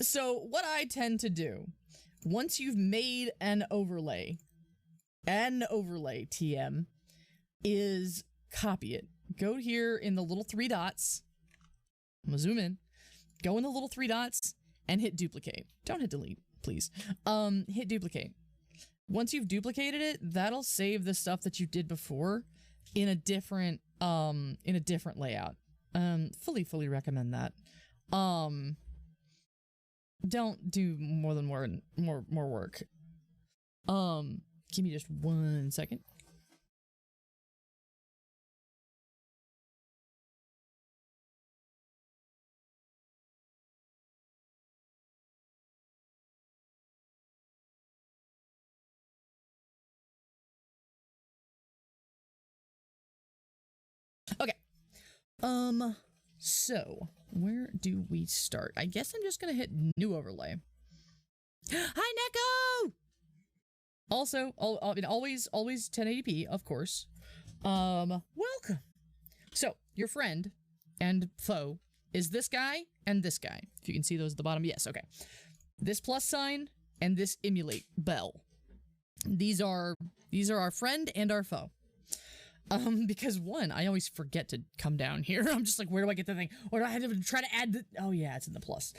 So what I tend to do, once you've made an overlay TM, is copy it. Go here in the little 3 dots. I'm gonna zoom in. Go in the little 3 dots and hit duplicate. Don't hit delete, please. Hit duplicate. Once you've duplicated it, that'll save the stuff that you did before in a different layout. Fully recommend that. Don't do more work. Give me just 1 second. Okay. So where do we start? I guess I'm just gonna hit new overlay. Hi, Neko! Also, always 1080p, of course. Welcome. So your friend and foe is this guy and this guy. If you can see those at the bottom, yes, okay. This plus sign and this emulate bell. These are our friend and our foe. Because one, I always forget to come down here. I'm just like, where do I get the thing? Or do I have to try to add the, oh yeah, it's in the plus.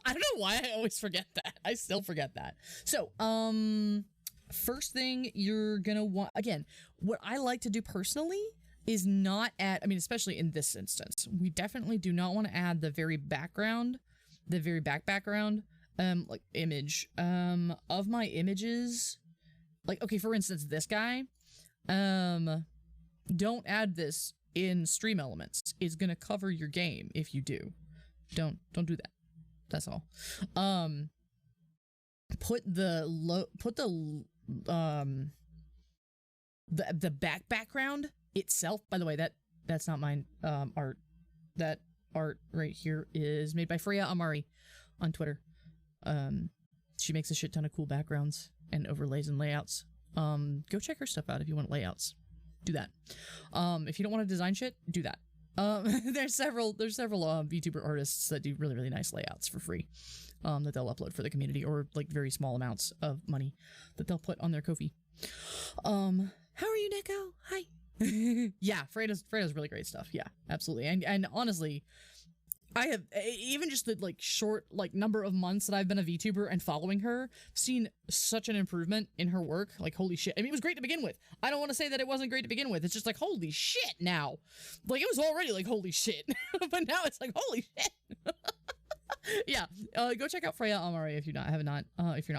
I don't know why I always forget that. I still forget that. So, first thing you're gonna want, again, what I like to do personally is not add, I mean, especially in this instance, we definitely do not want to add the very background, the very background, like image, of my images. Like, okay, for instance, this guy, don't add this in StreamElements. It's gonna cover your game if you do. Don't do that. That's all. Put the background itself. By the way, that's not mine. Art. That art right here is made by Freya Amari on Twitter. She makes a shit ton of cool backgrounds and overlays and layouts. Go check her stuff out if you want layouts. Do that. If you don't want to design shit, do that. There's several VTuber artists that do really nice layouts for free, that they'll upload for the community, or like very small amounts of money that they'll put on their Ko-fi. How are you, Neko? Hi. Yeah, Freda's really great stuff. Yeah, absolutely. And honestly, I have, even just the like short like number of months that I've been a VTuber and following her, seen such an improvement in her work. Like, holy shit. I mean, it was great to begin with. I don't want to say that it wasn't great to begin with. It's just like, holy shit now. Like, it was already like, holy shit. But now it's like, holy shit. Yeah, go check out Freya Amari if you're not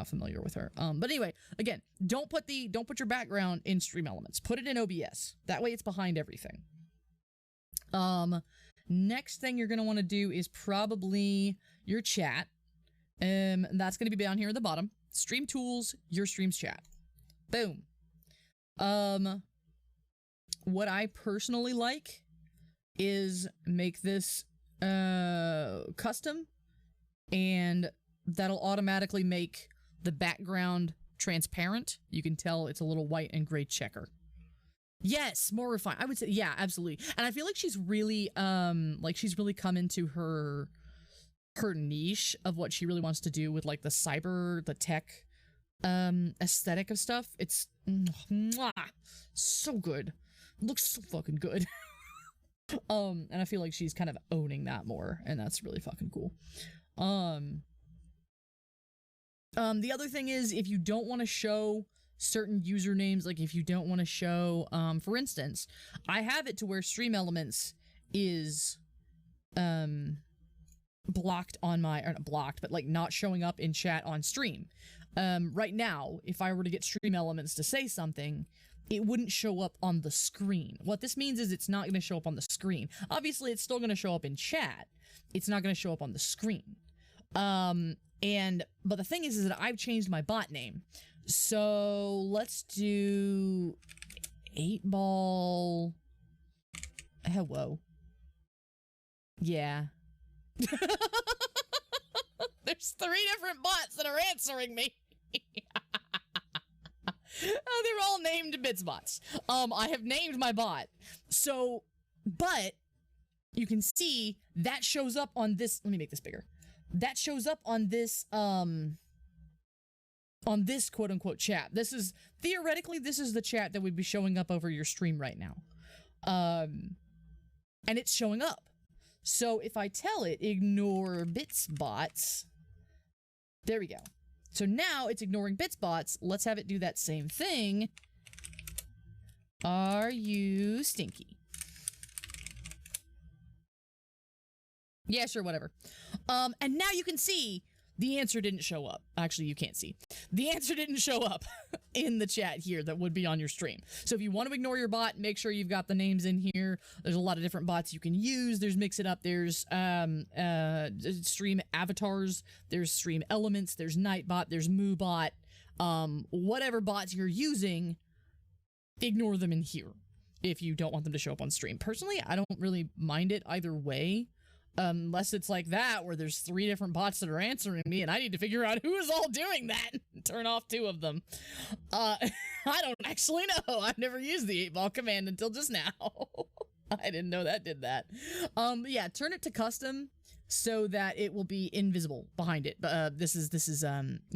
familiar with her. But anyway, again, don't put your background in StreamElements. Put it in OBS. That way it's behind everything. Next thing you're going to want to do is probably your chat. That's going to be down here at the bottom. Stream tools, your streams chat. Boom. What I personally like is make this custom, and that'll automatically make the background transparent. You can tell it's a little white and gray checker. Yes, more refined. I would say, yeah, absolutely. And I feel like she's really come into her niche of what she really wants to do with like the tech aesthetic of stuff. It's so good. Looks so fucking good. And I feel like she's kind of owning that more, and that's really fucking cool. The other thing is, if you don't want to show certain usernames, like if you don't want to show, for instance, I have it to where StreamElements is blocked on my, or not blocked, but like not showing up in chat on stream. Right now, if I were to get StreamElements to say something, it wouldn't show up on the screen. What this means is it's not going to show up on the screen. Obviously, it's still going to show up in chat. It's not going to show up on the screen. But the thing is that I've changed my bot name. So let's do 8-ball. Hello. Yeah. There's 3 different bots that are answering me. They're all named bits bots. I have named my bot. So, but you can see that shows up on this. Let me make this bigger. That shows up on this quote unquote chat. This is theoretically, this is the chat that would be showing up over your stream right now. And it's showing up. So if I tell it ignore bits bots, there we go. So now it's ignoring bits bots. Let's have it do that same thing. Are you stinky? Yeah, sure, whatever. And now you can see the answer didn't show up. Actually, you can't see. The answer didn't show up in the chat here that would be on your stream. So if you want to ignore your bot, make sure you've got the names in here. There's a lot of different bots you can use. There's Mix It Up. There's Stream Avatars. There's StreamElements. There's Nightbot. There's MooBot. Whatever bots you're using, ignore them in here if you don't want them to show up on stream. Personally, I don't really mind it either way. Unless it's like that, where there's 3 different bots that are answering me, and I need to figure out who is all doing that and turn off 2 of them. I don't actually know. I've never used the 8-ball command until just now. I didn't know that did that. Yeah, turn it to custom so that it will be invisible behind it. This is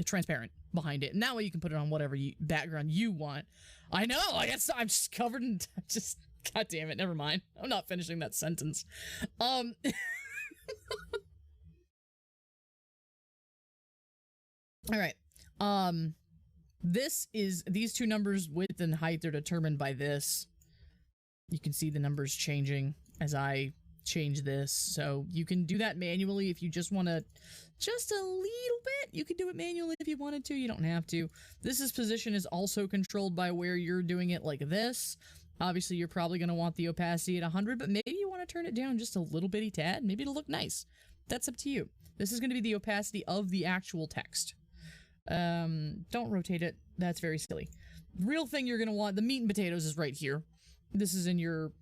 transparent behind it, and that way you can put it on whatever background you want. I know. I guess I'm just covered in just. God damn it. Never mind. I'm not finishing that sentence. All right. These 2 numbers, width and height, are determined by this. You can see the numbers changing as I change this. So you can do that manually if you just want to, just a little bit. You can do it manually if you wanted to. You don't have to. This position is also controlled by where you're doing it like this. Obviously, you're probably going to want the opacity at 100, but maybe you want to turn it down just a little bitty tad. Maybe it'll look nice. That's up to you. This is going to be the opacity of the actual text. Don't rotate it. That's very silly. Real thing you're going to want, the meat and potatoes is right here. This is in your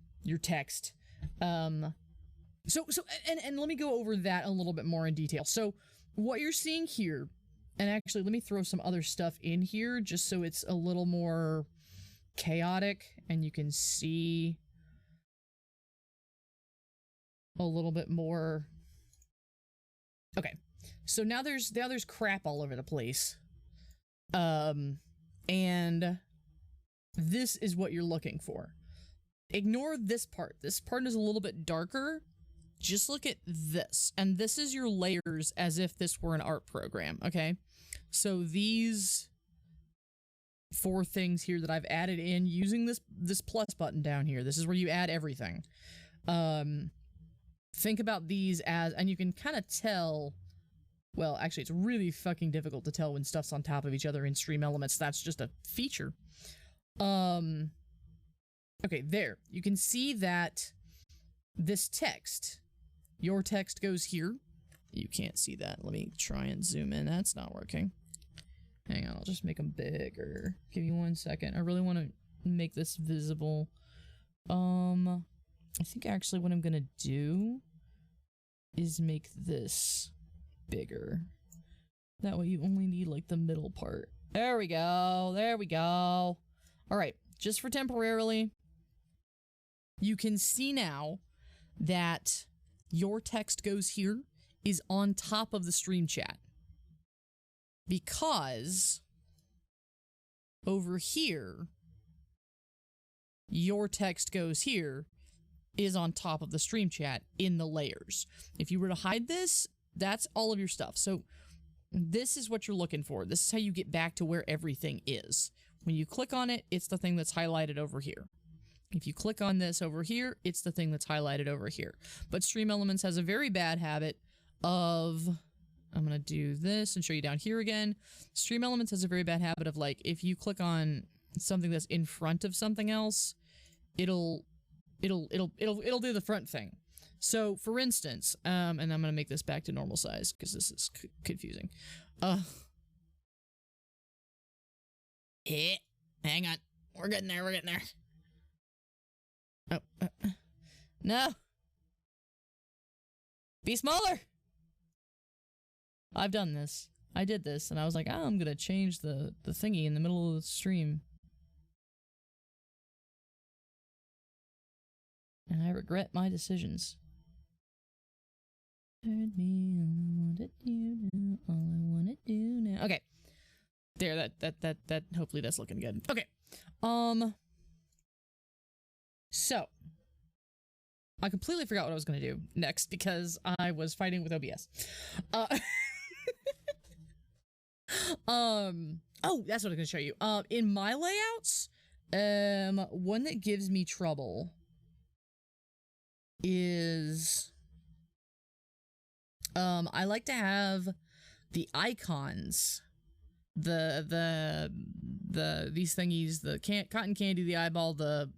text. And let me go over that a little bit more in detail. So what you're seeing here, and actually let me throw some other stuff in here just so it's a little more chaotic and you can see a little bit more. Okay, so now there's crap all over the place, and this is what you're looking for. Ignore this part. This part is a little bit darker. Just look at this, and this is your layers as if this were an art program. Okay, so these 4 things here that I've added in using this plus button down here. This is where you add everything. Think about these as, and you can kind of tell, well, actually it's really fucking difficult to tell when stuff's on top of each other in StreamElements. That's just a feature. Okay, there. You can see that this text, your text goes here. You can't see that. Let me try and zoom in. That's not working. Hang on, I'll just make them bigger. Give me 1 second. I really want to make this visible. I think actually what I'm gonna do is make this bigger. That way you only need like the middle part. There we go. There we go. All right, just for temporarily, you can see now that your text goes here is on top of the stream chat. Because over here, your text goes here is on top of the stream chat in the layers. If you were to hide this, that's all of your stuff. So this is what you're looking for. This is how you get back to where everything is. When you click on it, it's the thing that's highlighted over here. If you click on this over here, it's the thing that's highlighted over here. But StreamElements has a very bad habit of, I'm going to do this and show you down here again. StreamElements has a very bad habit of, like, if you click on something that's in front of something else, it'll do the front thing. So, for instance, and I'm going to make this back to normal size because this is confusing. Hang on. We're getting there. We're getting there. Oh, no. Be smaller. I've done this. I did this, and I was like, oh, I'm gonna change the thingy in the middle of the stream. and I regret my decisions. Heard me, all I wanted you now, all I wanna do now. Okay. There, that hopefully that's looking good. Okay. So I completely forgot what I was gonna do next because I was fighting with OBS. Oh, that's what I'm gonna show you. In my layouts, one that gives me trouble is I like to have the icons, these thingies, the cotton candy, the eyeball, the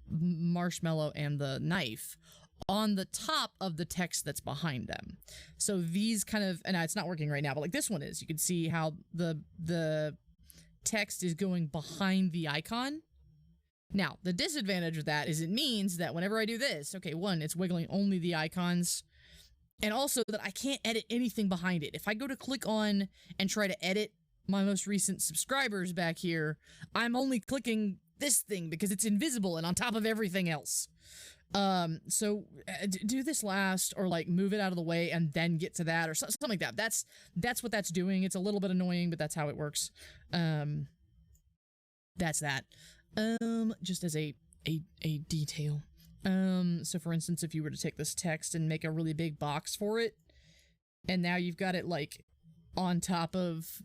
marshmallow, and the knife on the top of the text that's behind them. So these kind of, and it's not working right now, but like this one is, you can see how the text is going behind the icon. Now, the disadvantage of that is it means that whenever I do this, okay, one, it's wiggling only the icons, and also that I can't edit anything behind it. If I go to click on and try to edit my most recent subscribers back here, I'm only clicking this thing because it's invisible and on top of everything else. So do this last, or like move it out of the way and then get to that, or something like that. That's what that's doing. It's a little bit annoying, but that's how it works. That's that. Just as a detail. So for instance, if you were to take this text and make a really big box for it, and now you've got it like on top of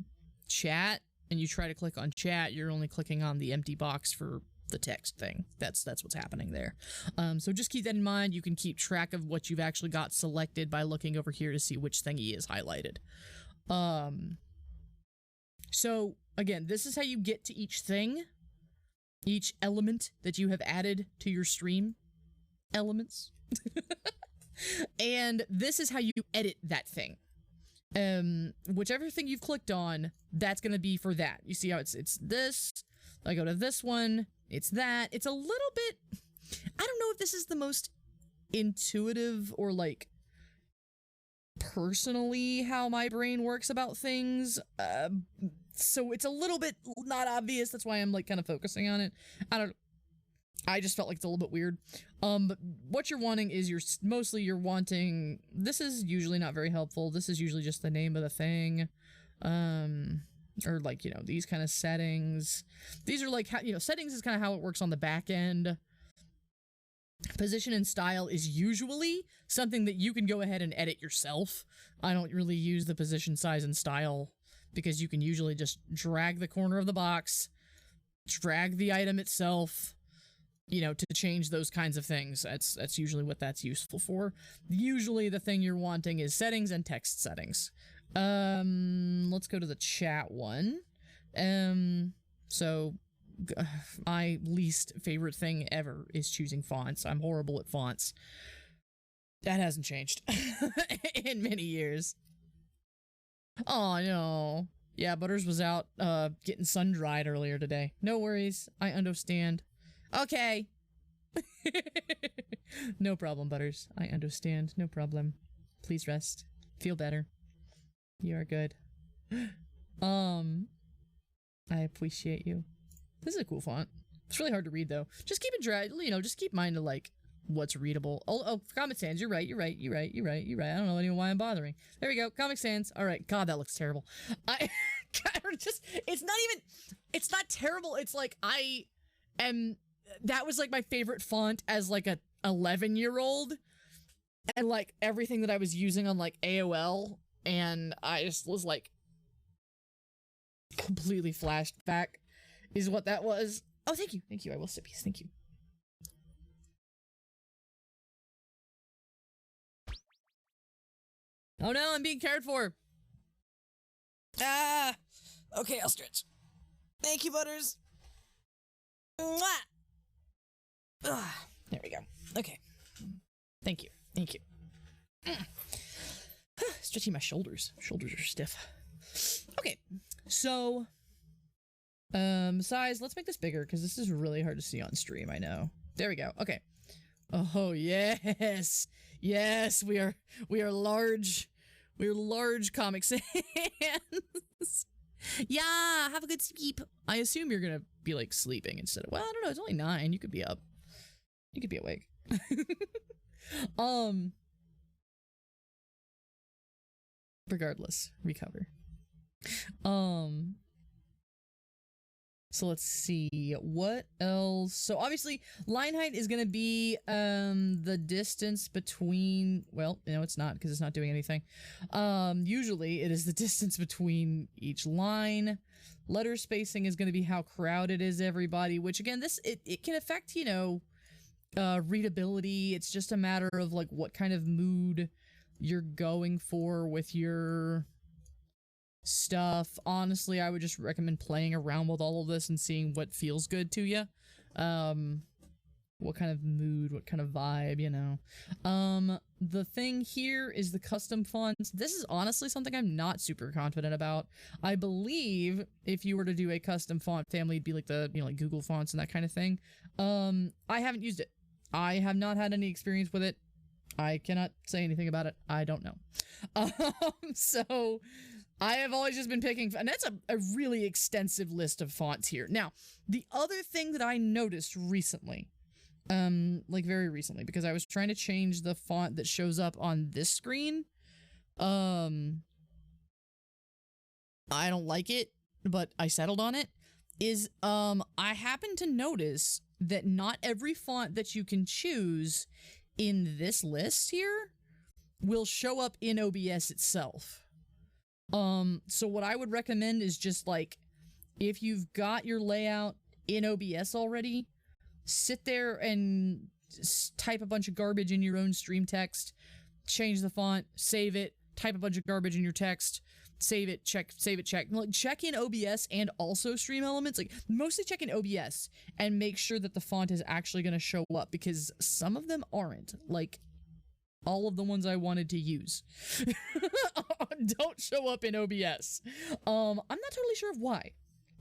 chat, and you try to click on chat, you're only clicking on the empty box for the text thing. That's what's happening there. So just keep that in mind. You can keep track of what you've actually got selected by looking over here to see which thingy is highlighted. So again, this is how you get to each thing, each element that you have added to your stream elements. And this is how you edit that thing. Whichever thing you've clicked on, that's going to be for that. You see how it's this. I go to this one, it's that. It's a little bit, I don't know if this is the most intuitive or like personally how my brain works about things. So it's a little bit not obvious. That's why I'm like kind of focusing on it. I just felt like it's a little bit weird. But what you're wanting is you're wanting, this is usually not very helpful. This is usually just the name of the thing. Or like, you know, these kind of settings. These are like, how, you know, settings is kind of how it works on the back end. Position and style is usually something that you can go ahead and edit yourself. I don't really use the position, size, and style because you can usually just drag the corner of the box, drag the item itself, you know, to change those kinds of things. That's usually what that's useful for. Usually the thing you're wanting is settings and text settings. Let's go to the chat one. So my least favorite thing ever is choosing fonts. I'm horrible at fonts. That hasn't changed in many years. Oh no. Yeah, Butters was out getting sun-dried earlier today. No worries. I understand. Okay. No problem, Butters. I understand. No problem. Please rest. Feel better. You are good. I appreciate you. This is a cool font. It's really hard to read though. Just keep it just keep in mind to like what's readable. Oh, Comic Sans, you're right. I don't know even why I'm bothering. There we go. Comic Sans. All right. God, that looks terrible. It's not terrible. It's like that was like my favorite font as like a 11-year-old, and like everything that I was using on like AOL, and I just was like completely flashed back is what that was. Oh, thank you. I will sippies. Thank you. Oh no, I'm being cared for. Okay, I'll stretch. Thank you, Butters. Mwah! There we go. Okay. Thank you. Stretching my shoulders. Shoulders are stiff. Okay, so size, let's make this bigger because this is really hard to see on stream, I know. There we go. Okay. Oh yes. Yes, we are large. We're large Comic Sans. Yeah, have a good sleep. I assume you're gonna be like sleeping instead of, well, I don't know, it's only 9. You could be up. You could be awake. Regardless, recover. So let's see what else. So obviously line height is going to be the distance between, well, no, it's not because it's not doing anything. Usually it is the distance between each line. Letter spacing is going to be how crowded is everybody, which again, it can affect, you know, readability. It's just a matter of like what kind of mood you're going for with your stuff. Honestly, I would just recommend playing around with all of this and seeing what feels good to you. What kind of mood, what kind of vibe, you know. The thing here is the custom fonts. This is honestly something I'm not super confident about. I believe if you were to do a custom font family, it'd be like the, you know, like Google fonts and that kind of thing. I haven't used it. I have not had any experience with it. I cannot say anything about it. I don't know. So I have always just been picking, and that's a really extensive list of fonts here. Now, the other thing that I noticed recently, like very recently, because I was trying to change the font that shows up on this screen. I don't like it, but I settled on it, is, I happened to notice that not every font that you can choose in this list here will show up in OBS itself. So what I would recommend is just like, if you've got your layout in OBS already, sit there and type a bunch of garbage in your own stream text, change the font, save it, type a bunch of garbage in your text, save it, check, save it, check. Like, check in OBS and also StreamElements. Like, mostly check in OBS and make sure that the font is actually going to show up, because some of them aren't. Like, all of the ones I wanted to use don't show up in OBS. I'm not totally sure of why.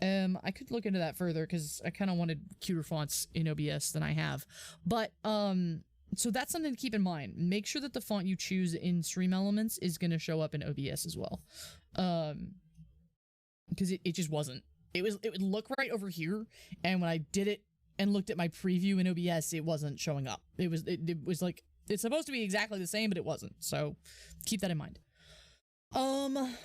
I could look into that further because I kind of wanted cuter fonts in OBS than I have. But, so that's something to keep in mind. Make sure that the font you choose in StreamElements is going to show up in OBS as well. Because it just wasn't. It would look right over here, and when I did it and looked at my preview in OBS, it wasn't showing up. It was like, it's supposed to be exactly the same, but it wasn't. So keep that in mind. This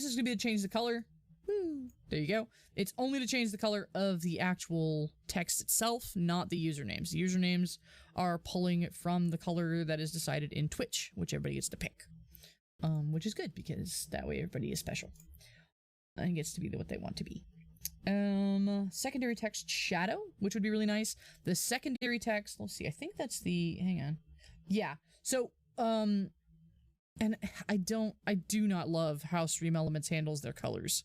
is gonna be to change the color. Woo. There you go. It's only to change the color of the actual text itself, not the usernames. The usernames are pulling from the color that is decided in Twitch, which everybody gets to pick. Which is good, because that way everybody is special and gets to be what they want to be. Secondary text shadow, which would be really nice. The secondary text, let's see, I think that's the, hang on. Yeah, so, and I do not love how StreamElements handles their colors.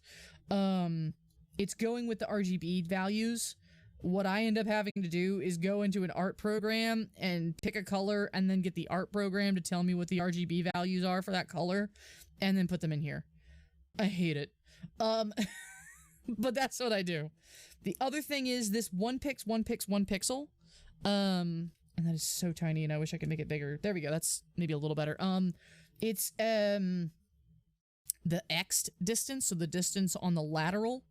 It's going with the RGB values. What I end up having to do is go into an art program and pick a color and then get the art program to tell me what the RGB values are for that color and then put them in here. I hate it. But that's what I do. The other thing is this one pixel. And that is so tiny, and I wish I could make it bigger. There we go. That's maybe a little better. It's the X distance, so the distance on the lateral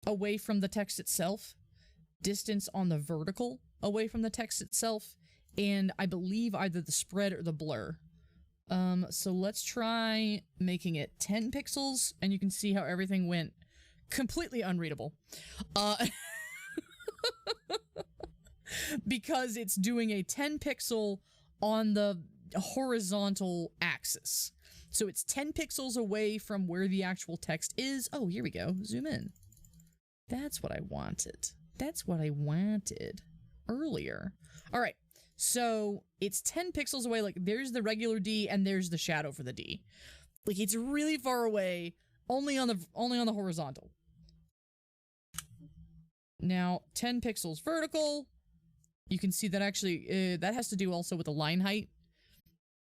away from the text itself, distance on the vertical away from the text itself, and I believe either the spread or the blur. So let's try making it 10 pixels, and you can see how everything went completely unreadable. Because it's doing a 10 pixel on the horizontal axis. So it's 10 pixels away from where the actual text is. Oh, here we go. Zoom in. That's what I wanted. That's what I wanted earlier. All right. So it's 10 pixels away. Like, there's the regular D and there's the shadow for the D. Like, it's really far away, only on the horizontal. Now, 10 pixels vertical. You can see that actually, that has to do also with the line height.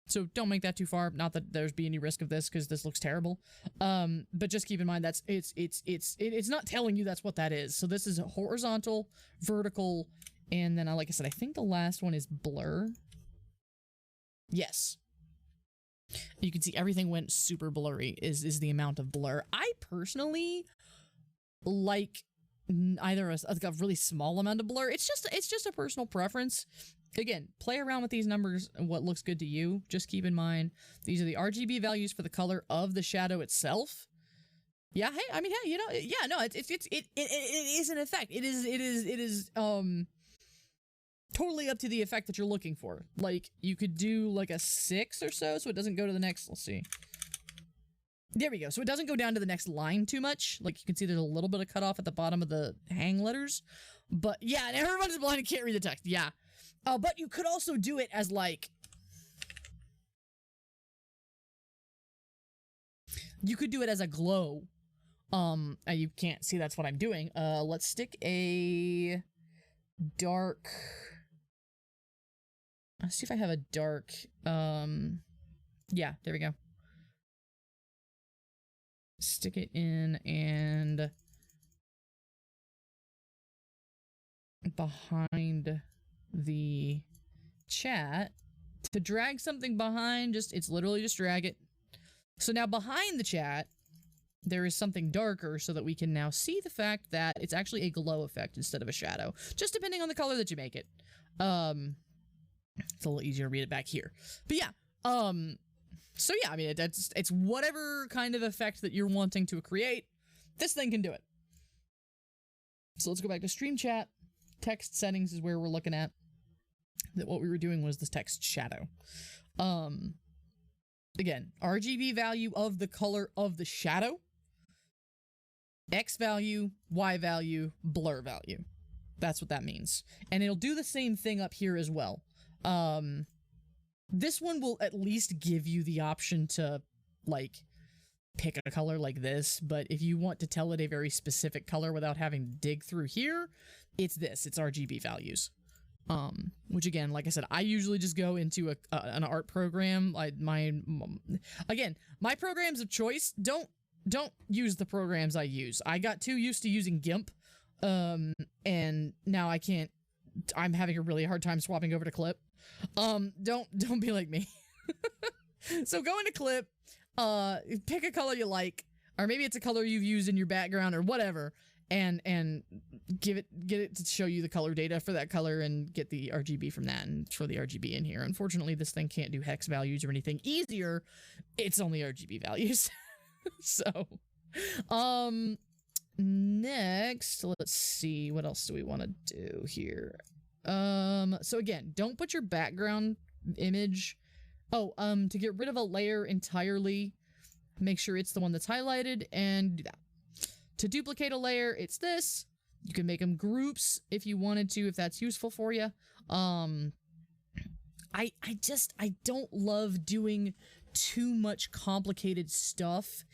So don't make that too far. Not that there's be any risk of this, because this looks terrible. But just keep in mind that's it's not telling you that's what that is. So this is horizontal, vertical, and then like I said, I think the last one is blur. Yes. You can see everything went super blurry. Is the amount of blur. I personally like either a really small amount of blur. It's just a personal preference. Again, play around with these numbers and what looks good to you. Just keep in mind, these are the RGB values for the color of the shadow itself. Yeah, hey, I mean, hey, you know, yeah, no, it is an effect. It is totally up to the effect that you're looking for. Like, you could do like a 6 or so it doesn't go to the next, let's see. There we go. So it doesn't go down to the next line too much. Like, you can see there's a little bit of cutoff at the bottom of the hang letters. But yeah, and everyone's blind and can't read the text. Yeah. But you could also do it as like, you could do it as a glow. You can't see that's what I'm doing. Let's stick a dark, let's see if I have a dark, yeah, there we go. Stick it in and behind the chat. To drag something behind, it's literally just drag it. So now behind the chat, there is something darker so that we can now see the fact that it's actually a glow effect instead of a shadow, just depending on the color that you make it. It's a little easier to read it back here. But yeah, so yeah, I mean, it's whatever kind of effect that you're wanting to create, this thing can do it. So let's go back to stream chat. Text settings is where we're looking at. That what we were doing was this text shadow. Again, RGB value of the color of the shadow, X value, Y value, blur value. That's what that means. And it'll do the same thing up here as well. This one will at least give you the option to, like, pick a color like this, but if you want to tell it a very specific color without having to dig through here, it's this. It's RGB values. Which again, like I said, I usually just go into an art program. Again, my programs of choice, don't use the programs I use. I got too used to using GIMP, and now I can't. I'm having a really hard time swapping over to Clip. Don't be like me. So go into Clip, pick a color you like, or maybe it's a color you've used in your background or whatever, and get it to show you the color data for that color and get the RGB from that and throw the RGB in here. Unfortunately, this thing can't do hex values or anything easier. It's only RGB values. So, next, let's see, what else do we want to do here? So again, don't put your background image. To get rid of a layer entirely, make sure it's the one that's highlighted and do that. To duplicate a layer, it's this. You can make them groups if you wanted to, if that's useful for you. I don't love doing too much complicated stuff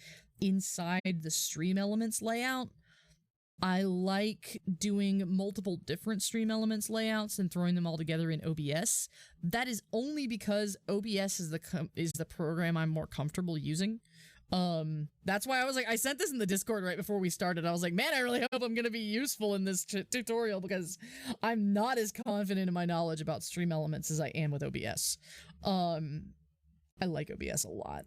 inside the StreamElements layout. I like doing multiple different StreamElements layouts and throwing them all together in OBS. That is only because OBS is the program I'm more comfortable using. That's why I was like, I sent this in the Discord right before we started. I was like, man, I really hope I'm gonna be useful in this tutorial because I'm not as confident in my knowledge about StreamElements as I am with OBS. I like OBS a lot.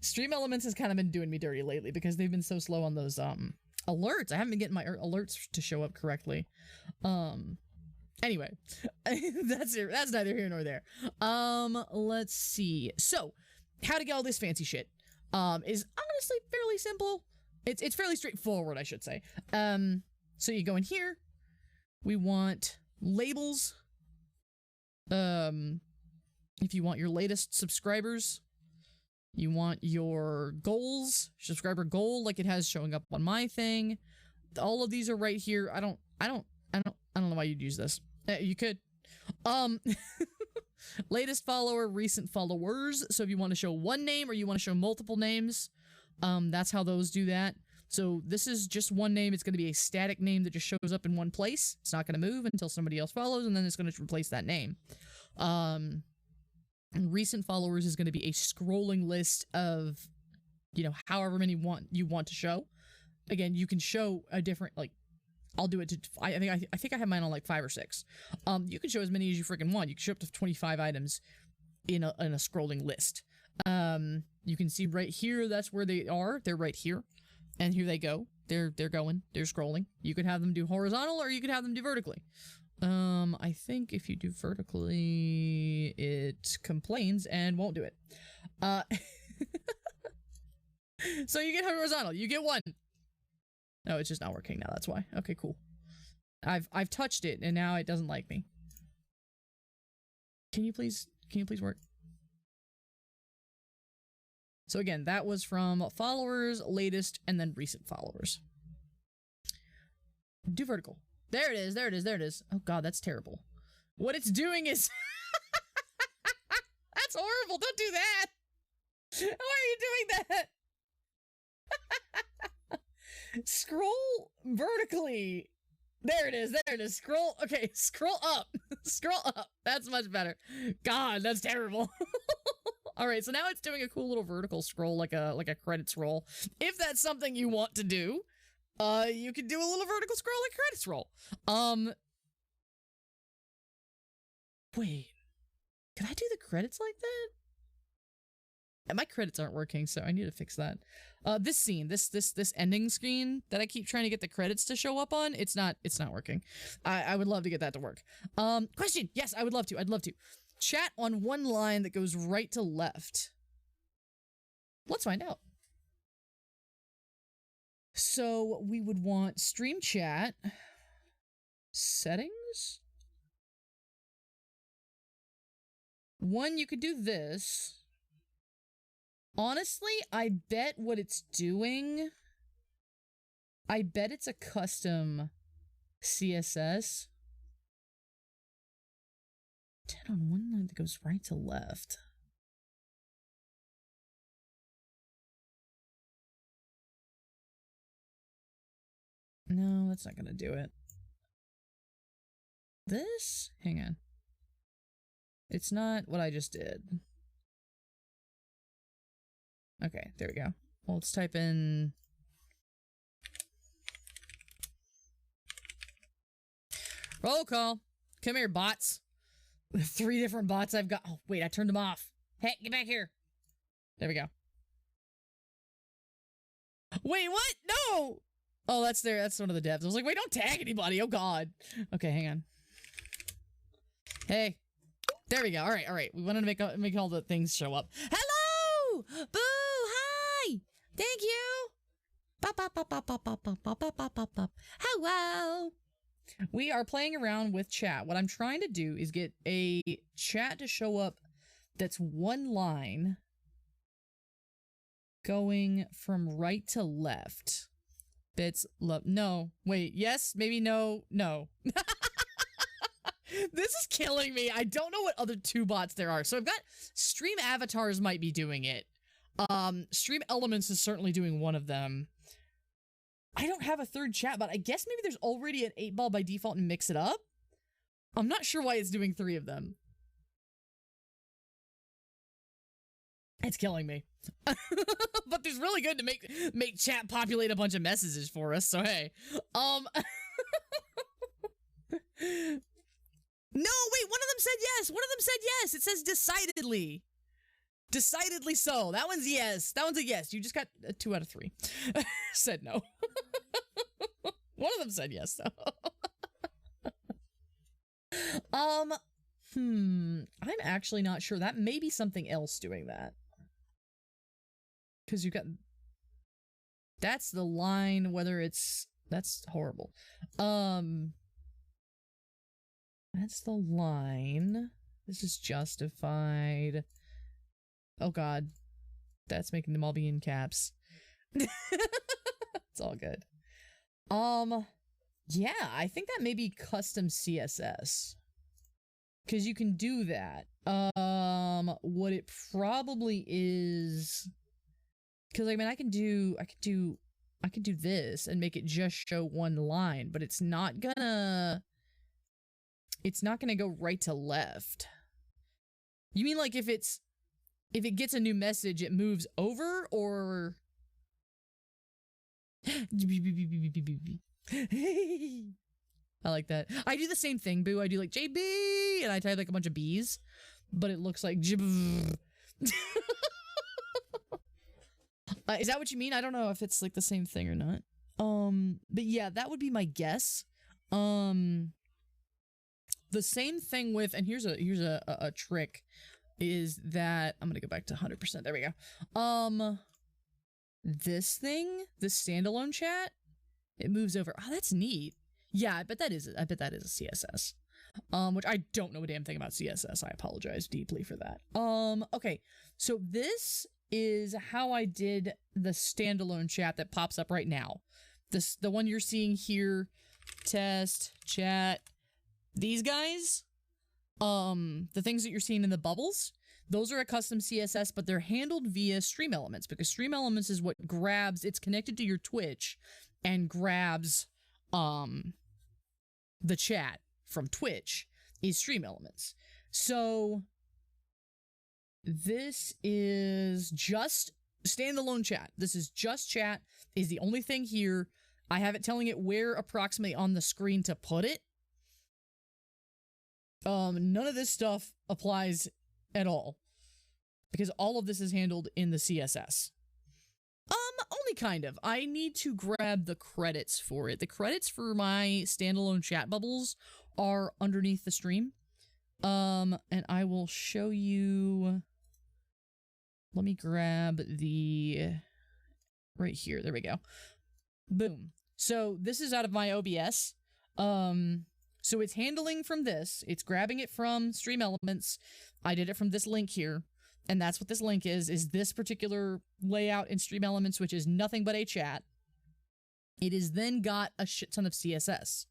StreamElements has kind of been doing me dirty lately because they've been so slow on those alerts. I haven't been getting my alerts to show up correctly. Anyway, that's neither here nor there. Let's see. So, how to get all this fancy shit is honestly fairly simple. It's fairly straightforward, I should say. So you go in here. We want labels. If you want your latest subscribers, you want your goals, subscriber goal, like it has showing up on my thing. All of these are right here. I don't know why you'd use this. You could. Latest follower, recent followers. So if you want to show one name or you want to show multiple names, that's how those do that. So this is just one name. It's going to be a static name that just shows up in one place. It's not going to move until somebody else follows, and then it's going to replace that name. And recent followers is going to be a scrolling list of, you know, however many you want to show. Again, you can show a different, like, I'll do it to, I think I have mine on like 5 or 6. You can show as many as you freaking want. You can show up to 25 items in a scrolling list. You can see right here, that's where they are. They're right here. And here they go. They're scrolling. You could have them do horizontal or you could have them do vertically. I think if you do vertically, it complains and won't do it. So you get horizontal. You get 1. No, it's just not working now. That's why. Okay, cool. I've touched it and now it doesn't like me. Can you please work? So again, that was from followers, latest, and then recent followers. Do vertical. There it is, there it is, there it is. Oh god, that's terrible. What it's doing is... That's horrible, don't do that! Why are you doing that? Scroll vertically. There it is, there it is. Scroll, okay, scroll up. Scroll up. That's much better. God, that's terrible. Alright, so now it's doing a cool little vertical scroll like a credits roll. If that's something you want to do, you could do a little vertical scroll like credits roll. Wait. Could I do the credits like that? And my credits aren't working, so I need to fix that. This scene, this ending screen that I keep trying to get the credits to show up on, it's not working. I would love to get that to work. Question. Yes, I would love to. I'd love to. Chat on one line that goes right to left. Let's find out. So we would want stream chat settings. One, you could do this. Honestly, I bet what it's doing, I bet it's a custom CSS. 10 on one line that goes right to left. No, that's not gonna do it. This? Hang on. It's not what I just did. Okay, there we go. Well, let's type in... Roll call. Come here, bots. 3 different bots I've got. Oh, wait, I turned them off. Hey, get back here. There we go. Wait, what? No! Oh, that's there. That's one of the devs. I was like, wait, don't tag anybody. Oh, God. Okay, hang on. Hey. There we go. All right, all right. We wanted to make all the things show up. Hello! Boo! Hi! Thank you! Bop, bop, bop, bop, bop, bop, bop, bop, bop, bop, bop. Hello! We are playing around with chat. What I'm trying to do is get a chat to show up that's one line going from right to left. Bits love. No. Wait. Yes. Maybe no. No. This is killing me. I don't know what other 2 bots there are. So I've got Stream Avatars might be doing it. StreamElements is certainly doing one of them. I don't have a 3rd chat, but I guess maybe there's already an 8-ball by default and mix it up. I'm not sure why it's doing 3 of them. It's killing me. But there's really good to make chat populate a bunch of messages for us, so hey. No, wait, one of them said yes. One of them said yes. It says decidedly. Decidedly so. That one's yes. That one's a yes. You just got a 2 out of 3. Said no. One of them said yes, though. I'm actually not sure. That may be something else doing that. Because you got... That's the line, whether it's... That's horrible. That's the line. This is justified. Oh god. That's making them all be in caps. It's all good. Yeah, I think that may be custom CSS. Because you can do that. What it probably is... Because, I mean, I could do this and make it just show one line, but it's not gonna go right to left. You mean like if it gets a new message, it moves over, or... I like that. I do the same thing, boo. I do like JB, and I type like a bunch of B's, but it looks like is that what you mean? I don't know if it's like the same thing or not. But yeah, that would be my guess. The same thing with, and here's a trick, is that I'm gonna go back to 100%. There we go. This thing, this standalone chat, it moves over. Oh, that's neat. Yeah, I bet that is a CSS. Which I don't know a damn thing about CSS. I apologize deeply for that. Okay, so this is how I did the standalone chat that pops up right now. The one you're seeing here, test, chat, these guys, the things that you're seeing in the bubbles, those are a custom CSS, but they're handled via StreamElements, because StreamElements is what grabs, it's connected to your Twitch and grabs, the chat from Twitch is StreamElements. So this is just standalone chat. This is just chat, is the only thing here. I have it telling it where approximately on the screen to put it. None of this stuff applies at all, because all of this is handled in the CSS. Only kind of. I need to grab the credits for it. The credits for my standalone chat bubbles are underneath the stream. And I will show you. Let me grab the right here. There we go. Boom. So this is out of my OBS. So it's handling from this. It's grabbing it from StreamElements. I did it from this link here. And that's what this link is this particular layout in StreamElements, which is nothing but a chat. It is then got a shit ton of CSS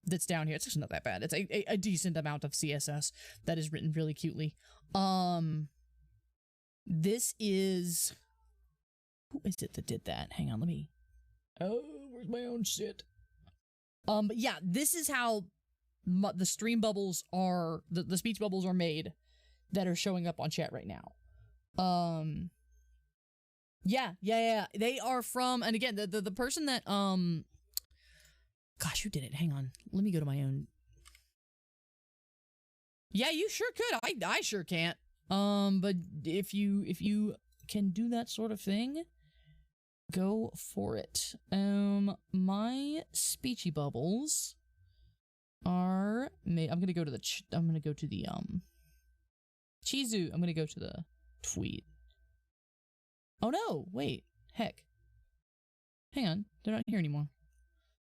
that's down here. It's just not that bad. It's a decent amount of CSS that is written really cutely. This is... Who is it that did that? Hang on, let me... Oh, where's my own shit? But yeah, this is how the stream bubbles are... The speech bubbles are made that are showing up on chat right now. Yeah. They are from... And again, the person that... Gosh, who did it? Hang on. Let me go to my own... Yeah, you sure could. I sure can't. But if you can do that sort of thing, go for it. My speechy bubbles are made. I'm gonna go to the Chizu. I'm gonna go to the tweet. Oh no! Wait. Heck. Hang on. They're not here anymore.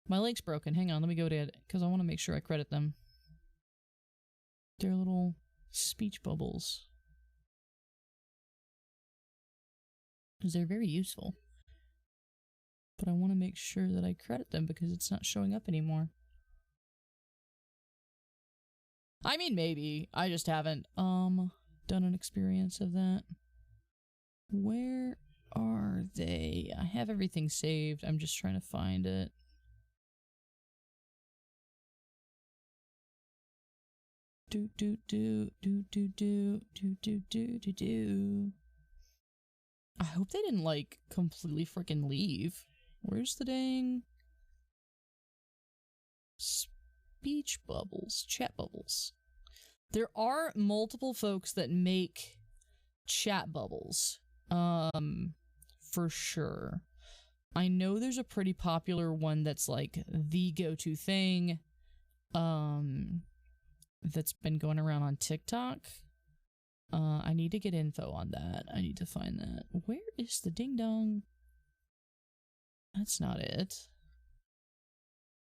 My link's broken. Hang on. Let me go to it because I want to make sure I credit them. They're little speech bubbles. Because they're very useful. But I want to make sure that I credit them because it's not showing up anymore. I mean, maybe. I just haven't, done an experience of that. Where are they? I have everything saved. I'm just trying to find it. I hope they didn't, like, completely freaking leave. Where's the dang... speech bubbles? Chat bubbles. There are multiple folks that make chat bubbles. For sure. I know there's a pretty popular one that's, like, the go-to thing. That's been going around on TikTok. I need to get info on that. I need to find that. Where is the ding dong? That's not it.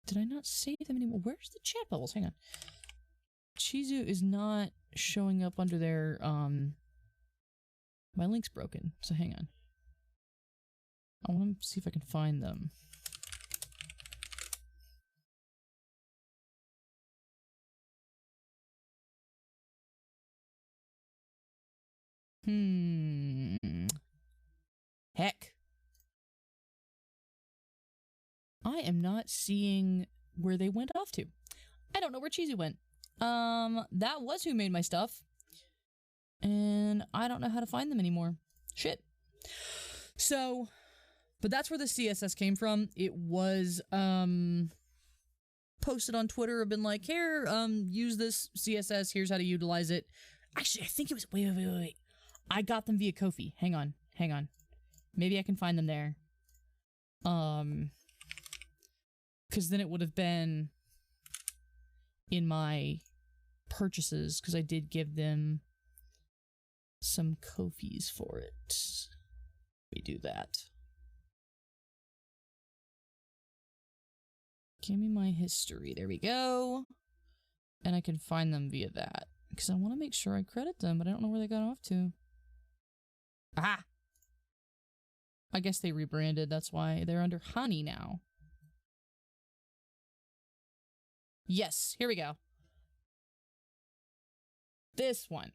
Did I not save them anymore? Where's the chat bubbles? Hang on. Chizu is not showing up under their, my link's broken, so hang on. I want to see if I can find them. Heck. I am not seeing where they went off to. I don't know where Cheesy went. That was who made my stuff. And I don't know how to find them anymore. Shit. So, but that's where the CSS came from. It was, posted on Twitter. I've been like, here, use this CSS. Here's how to utilize it. Actually, I think it was, wait. I got them via Ko-fi. Hang on. Maybe I can find them there. because then it would have been in my purchases, because I did give them some Ko-fis for it. We do that. Give me my history. There we go. And I can find them via that. Because I want to make sure I credit them, but I don't know where they got off to. Aha! I guess they rebranded, that's why. They're under Honey now. Yes, here we go. This one.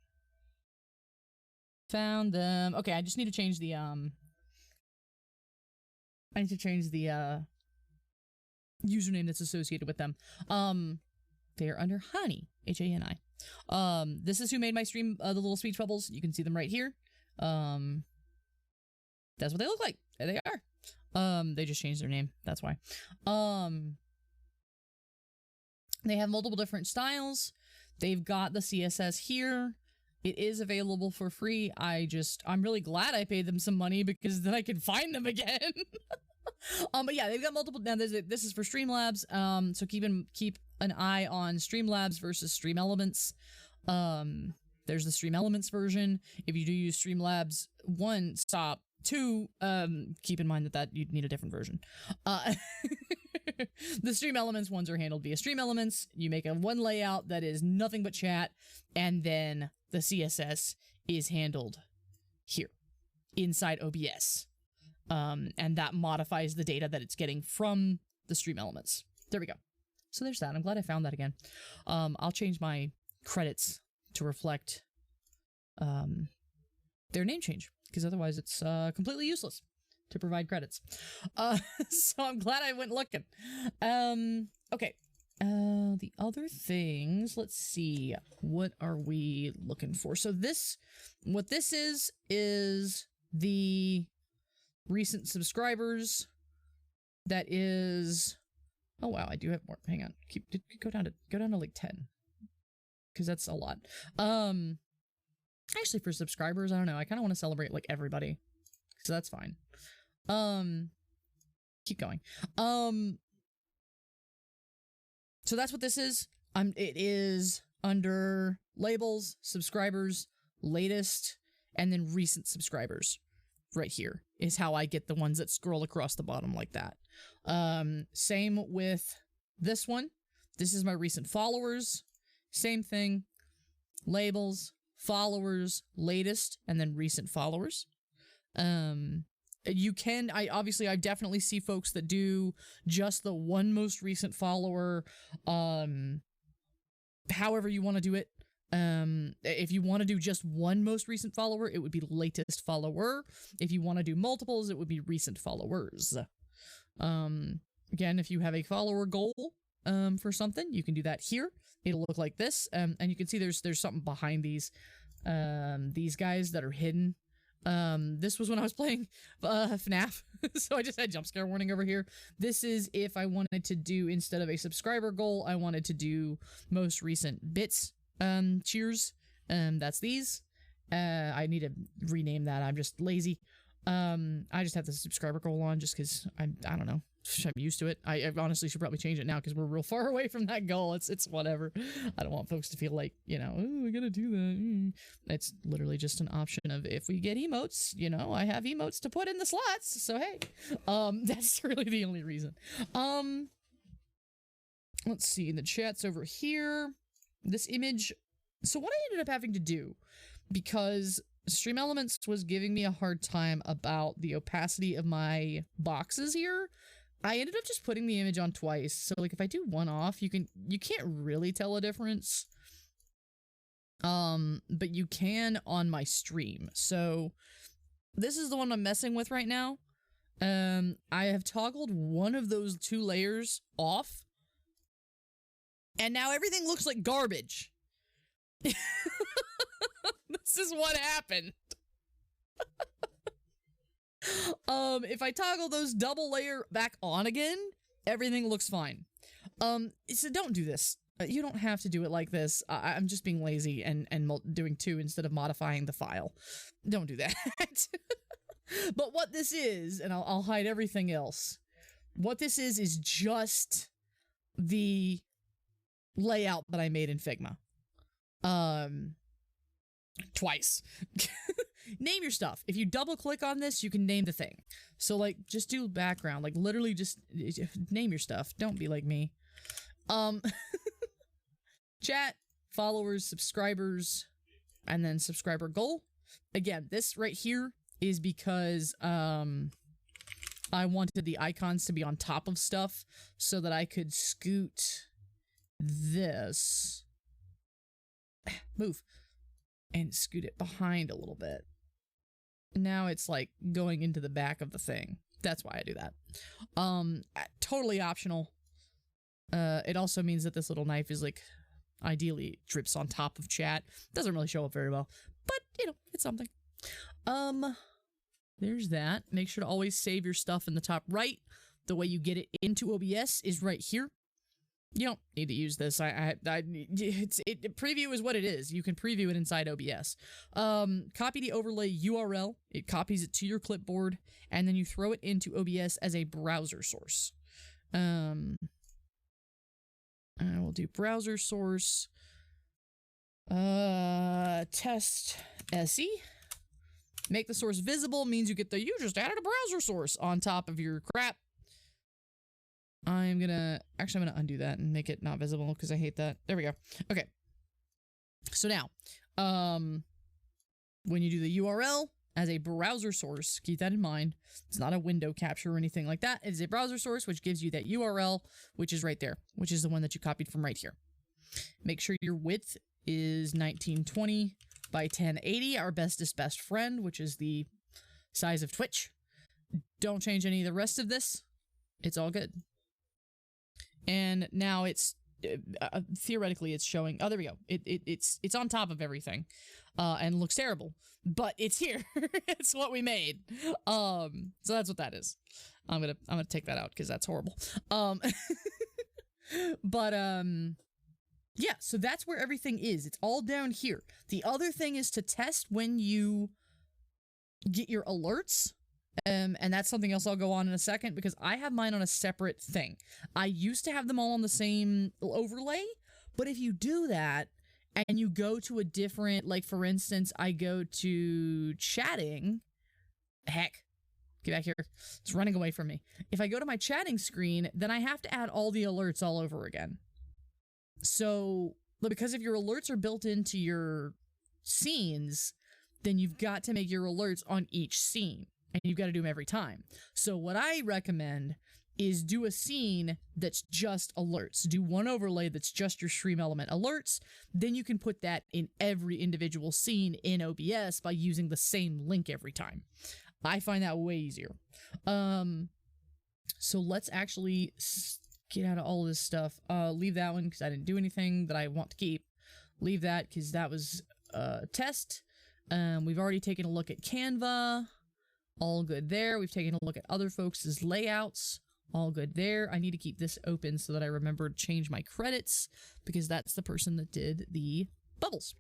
Found them. Okay, I just need to change the, I need to change the, username that's associated with them. They are under Honey, H-A-N-I. This is who made my stream, the little speech bubbles. You can see them right here. That's what they look like. There they are. They just changed their name. That's why. They have multiple different styles. They've got the CSS here. It is available for free. I'm really glad I paid them some money because then I can find them again. But yeah, they've got multiple. Now this is for Streamlabs. So keep an eye on Streamlabs versus StreamElements. There's the StreamElements version. If you do use Streamlabs, 1, stop. 2, keep in mind that you'd need a different version. The StreamElements ones are handled via StreamElements. You make one layout that is nothing but chat, and then the CSS is handled here inside OBS. And that modifies the data that it's getting from the StreamElements. There we go. So there's that. I'm glad I found that again. I'll change my credits to reflect their name change, because otherwise it's completely useless to provide credits. So I'm glad I went looking. Okay. The other things, let's see. What are we looking for? So what this is the recent subscribers. That is, oh wow, I do have more. Hang on. Go down to like 10. Because that's a lot. Actually, for subscribers, I don't know. I kind of want to celebrate like everybody. So that's fine. Keep going. So that's what this is. It is under labels, subscribers, latest, and then recent subscribers. Right here is how I get the ones that scroll across the bottom like that. Same with this one. This is my recent followers. Same thing. Labels, followers, latest, and then recent followers. You can, I definitely see folks that do just the one most recent follower, however you want to do it. If you want to do just one most recent follower, it would be latest follower. If you want to do multiples, it would be recent followers. Again, if you have a follower goal, for something, you can do that here. It'll look like this. And you can see there's something behind these guys that are hidden. This was when I was playing FNAF, so I just had jump scare warning over here. This is if I wanted to do, instead of a subscriber goal, I wanted to do most recent bits cheers. That's these. I need to rename that. I'm just lazy. I just have the subscriber goal on just because I don't know. I'm used to it. I honestly should probably change it now because we're real far away from that goal. It's whatever. I don't want folks to feel like, oh, we gotta do that. It's literally just an option of if we get emotes, I have emotes to put in the slots. So hey, that's really the only reason. Let's see. The chat's over here. This image. So what I ended up having to do, because StreamElements was giving me a hard time about the opacity of my boxes here, I ended up just putting the image on twice. So like if I do one off, you can't really tell a difference. But you can on my stream. So this is the one I'm messing with right now. I have toggled one of those 2 layers off. And now everything looks like garbage. This is what happened. If I toggle those double layer back on again, everything looks fine. So don't do this. You don't have to do it like this. I'm just being lazy and doing 2 instead of modifying the file. Don't do that. But what this is, and I'll hide everything else. What this is just the layout that I made in Figma. Twice. Name your stuff. If you double click on this, you can name the thing. So like, just do background, like literally just name your stuff. Don't be like me. Chat, followers, subscribers, and then subscriber goal. Again, this right here is because I wanted the icons to be on top of stuff so that I could scoot this, move, and scoot it behind a little bit. Now it's like going into the back of the thing. That's why I do that. Totally optional. It also means that this little knife is like, ideally drips on top of chat. Doesn't really show up very well, but you know, it's something. There's that. Make sure to always save your stuff in the top right. The way you get it into OBS is right here. You don't need to use this. Preview is what it is. You can preview it inside OBS. Copy the overlay URL. It copies it to your clipboard, and then you throw it into OBS as a browser source. I will do browser source. Test SE. Make the source visible means you get you just added a browser source on top of your crap. I'm gonna undo that and make it not visible because I hate that. There we go. Okay. So now, when you do the URL as a browser source, keep that in mind. It's not a window capture or anything like that. It is a browser source, which gives you that URL, which is right there, which is the one that you copied from right here. Make sure your width is 1920 by 1080, our bestest best friend, which is the size of Twitch. Don't change any of the rest of this. It's all good. And now it's theoretically it's showing. Oh, there we go. It's on top of everything, and looks terrible, but it's here. It's what we made. So that's what that is. I'm gonna take that out because that's horrible. But yeah. So that's where everything is. It's all down here. The other thing is to test when you get your alerts. And that's something else I'll go on in a second because I have mine on a separate thing. I used to have them all on the same overlay, but if you do that and you go to a different, like for instance, I go to chatting, heck, get back here, it's running away from me. If I go to my chatting screen, then I have to add all the alerts all over again. So, because if your alerts are built into your scenes, then you've got to make your alerts on each scene. And you've got to do them every time. So what I recommend is do a scene that's just alerts. Do one overlay that's just your StreamElement alerts. Then you can put that in every individual scene in OBS by using the same link every time. I find that way easier. So let's actually get out of all of this stuff. Leave that one because I didn't do anything that I want to keep. Leave that because that was a test. We've already taken a look at Canva. All good there. We've taken a look at other folks' layouts. All good there. I need to keep this open so that I remember to change my credits because that's the person that did the bubbles.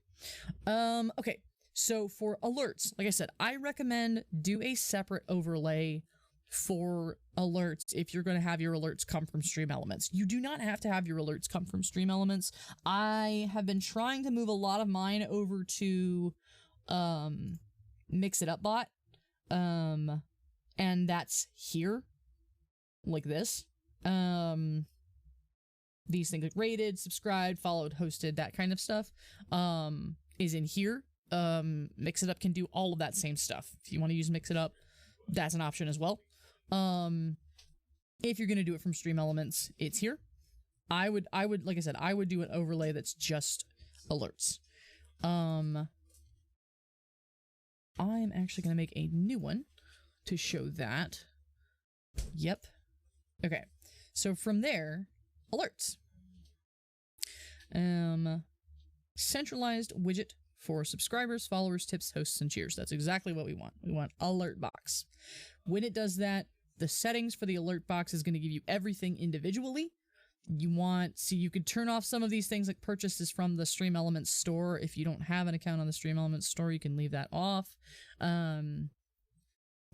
Okay, so for alerts, like I said, I recommend do a separate overlay for alerts if you're going to have your alerts come from StreamElements. You do not have to have your alerts come from StreamElements. I have been trying to move a lot of mine over to Mix It Up Bot. And that's here, like this. These things like rated, subscribed, followed, hosted, that kind of stuff, is in here. Mix It Up can do all of that same stuff. If you want to use Mix It Up, that's an option as well. If you're going to do it from StreamElements, it's here. I would, like I said, I would do an overlay that's just alerts. I'm actually going to make a new one to show that. Yep. Okay. So from there, alerts. Centralized widget for subscribers, followers, tips, hosts, and cheers. That's exactly what we want. We want alert box. When it does that, the settings for the alert box is going to give you everything individually. So you could turn off some of these things like purchases from the StreamElements store. If you don't have an account on the StreamElements store, you can leave that off.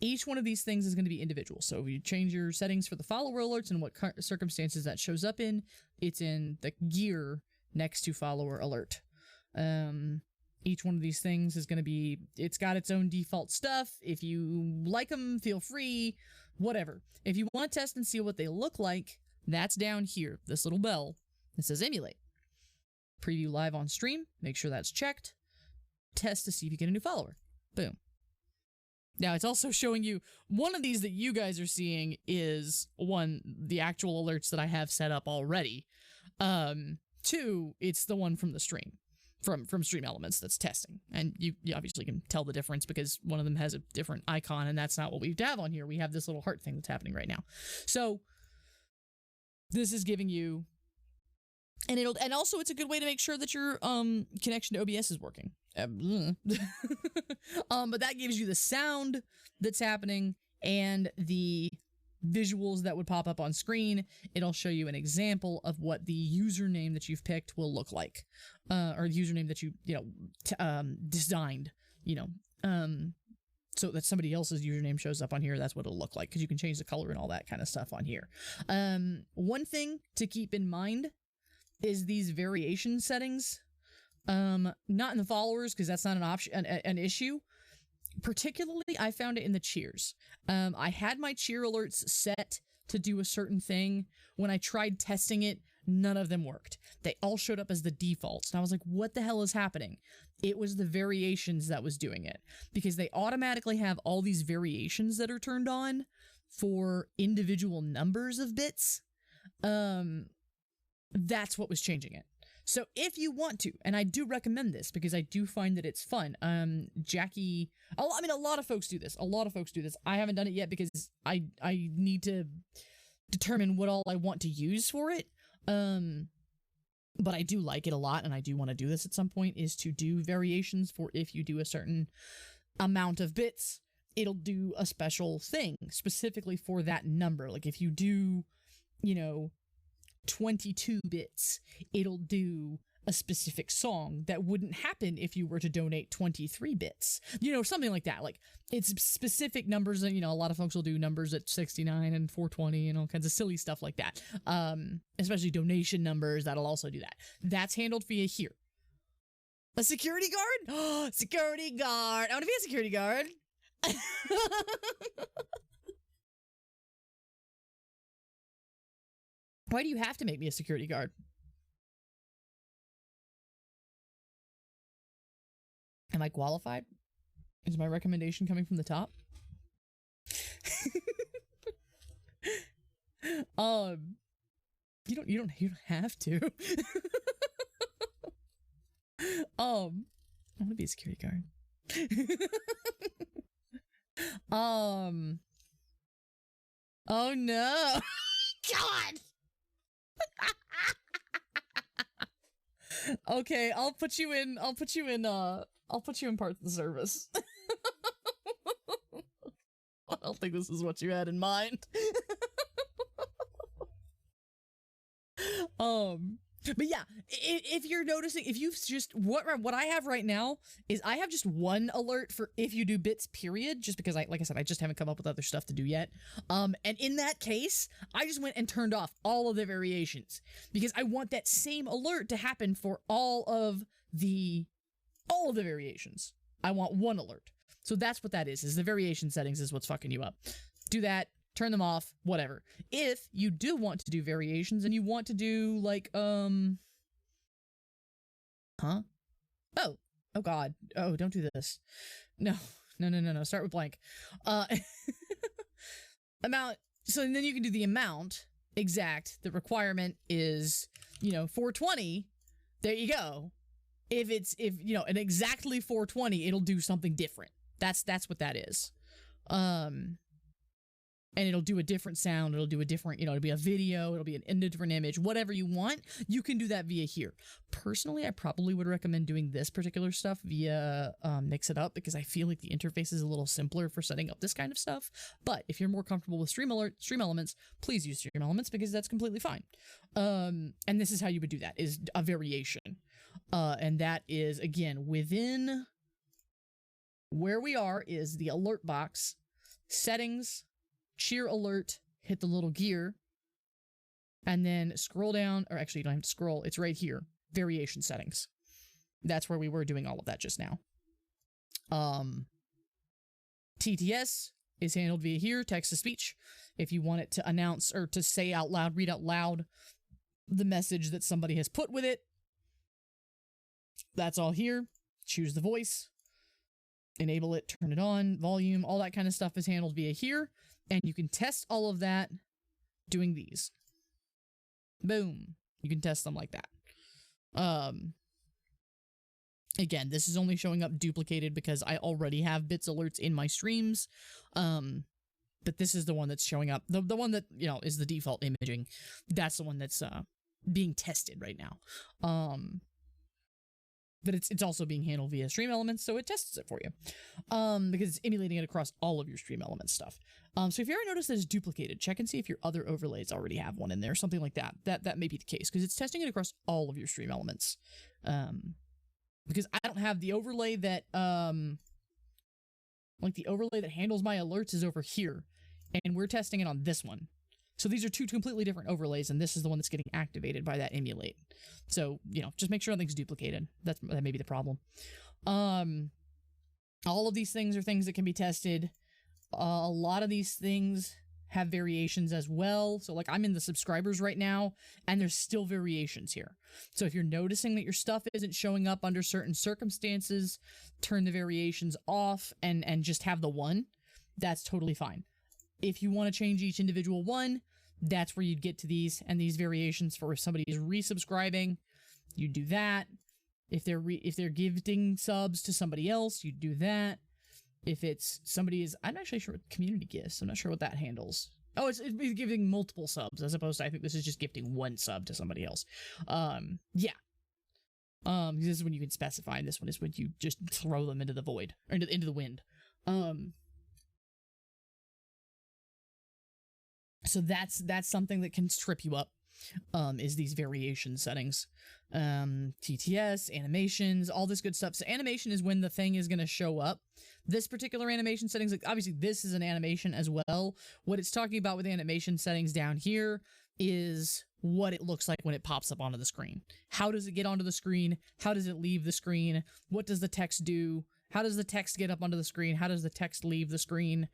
Each one of these things is going to be individual. So if you change your settings for the follower alerts and what circumstances that shows up in, it's in the gear next to follower alert. Each one of these things is going to be, it's got its own default stuff. If you like them, feel free, whatever. If you want to test and see what they look like, that's down here, this little bell that says emulate. Preview live on stream, make sure that's checked. Test to see if you get a new follower. Boom. Now, it's also showing you, one of these that you guys are seeing is the actual alerts that I have set up already. Two, it's the one from the stream, from StreamElements that's testing. And you obviously can tell the difference because one of them has a different icon, and that's not what we have on here. We have this little heart thing that's happening right now. So, this is giving you, and also it's a good way to make sure that your connection to OBS is working. But that gives you the sound that's happening and the visuals that would pop up on screen. It'll show you an example of what the username that you've picked will look like, or the username that you designed, so that somebody else's username shows up on here. That's what it'll look like, because you can change the color and all that kind of stuff on here. One thing to keep in mind is these variation settings. Not in the followers, because that's not an option, an issue. Particularly, I found it in the cheers. I had my cheer alerts set to do a certain thing. When I tried testing it, none of them worked. They all showed up as the defaults, and I was like, what the hell is happening? It was the variations that was doing it, because they automatically have all these variations that are turned on for individual numbers of bits. That's what was changing it. So if you want to, and I do recommend this because I do find that it's fun. Jackie, a lot of folks do this. I haven't done it yet because I need to determine what all I want to use for it. But I do like it a lot, and I do want to do this at some point, is to do variations for if you do a certain amount of bits, it'll do a special thing specifically for that number. Like if you do, 22 bits, it'll do a specific song that wouldn't happen if you were to donate 23 bits. Something like that. Like, it's specific numbers, and, a lot of folks will do numbers at 69 and 420 and all kinds of silly stuff like that. Especially donation numbers, that'll also do that. That's handled via here. A security guard? Oh, security guard. I want to be a security guard. Why do you have to make me a security guard? Am I qualified? Is my recommendation coming from the top? You don't have to. I want to be a security guard. Oh no. God. Okay, I'll put you in part of the service. I don't think this is what you had in mind. But yeah, if you're noticing, if you've just, what I have right now is I have just one alert for if you do bits, period, just because like I said, I just haven't come up with other stuff to do yet. And in that case, I just went and turned off all of the variations because I want that same alert to happen for all of the variations. I want one alert. So that's what that is the variation settings is what's fucking you up. Do that. Turn them off, whatever. If you do want to do variations and you want to do like, Oh God. Oh, don't do this. No. Start with blank. Amount. So then you can do the amount exact. The requirement is, 420. There you go. If an exactly 420, it'll do something different. That's what that is. And it'll do a different sound, it'll do a different, it'll be a video, it'll be a different image, whatever you want, you can do that via here. Personally, I probably would recommend doing this particular stuff via Mix It Up, because I feel like the interface is a little simpler for setting up this kind of stuff. But if you're more comfortable with StreamElements, please use StreamElements, because that's completely fine. And this is how you would do that, is a variation. And that is, again, within where we are is the alert box. settings, cheer alert, hit the little gear, and then scroll down, or actually you don't have to scroll, it's right here, variation settings. That's where we were doing all of that just now. TTS is handled via here, text to speech. If you want it to announce or to say out loud, read out loud the message that somebody has put with it, that's all here. Choose the voice, enable it, turn it on, volume, all that kind of stuff is handled via here. And you can test all of that doing these. Boom. You can test them like that. Again, this is only showing up duplicated because I already have bits alerts in my streams. But this is the one that's showing up. The one that, you know, is the default imaging. That's the one that's being tested right now. But it's also being handled via StreamElements, so it tests it for you. Because it's emulating it across all of your StreamElements stuff. So if you ever notice that it's duplicated, check and see if your other overlays already have one in there, something like that. That may be the case, because it's testing it across all of your StreamElements. Because I don't have the overlay that, like the overlay that handles my alerts is over here, and we're testing it on this one. So these are two completely different overlays, and this is the one that's getting activated by that emulate. So, you know, just make sure nothing's duplicated. That may be the problem. All of these things are things that can be tested. A lot of these things have variations as well. So like I'm in the subscribers right now, and there's still variations here. So if you're noticing that your stuff isn't showing up under certain circumstances, turn the variations off and just have the one. That's totally fine. If you want to change each individual one, that's where you'd get to these and these variations for if somebody is resubscribing, you do that. If they're gifting subs to somebody else, you do that. If it's somebody is, I'm not actually sure what community gifts. I'm not sure what that handles. Oh, it's giving multiple subs as opposed to, I think this is just gifting one sub to somebody else. Yeah. This is when you can specify, and this one is when you just throw them into the void, or into the wind. So that's something that can trip you up, is these variation settings. TTS, animations, all this good stuff. So animation is when the thing is going to show up. This particular animation settings, like obviously this is an animation as well. What it's talking about with animation settings down here is what it looks like when it pops up onto the screen. How does it get onto the screen? How does it leave the screen? What does the text do? How does the text get up onto the screen? How does the text leave the screen?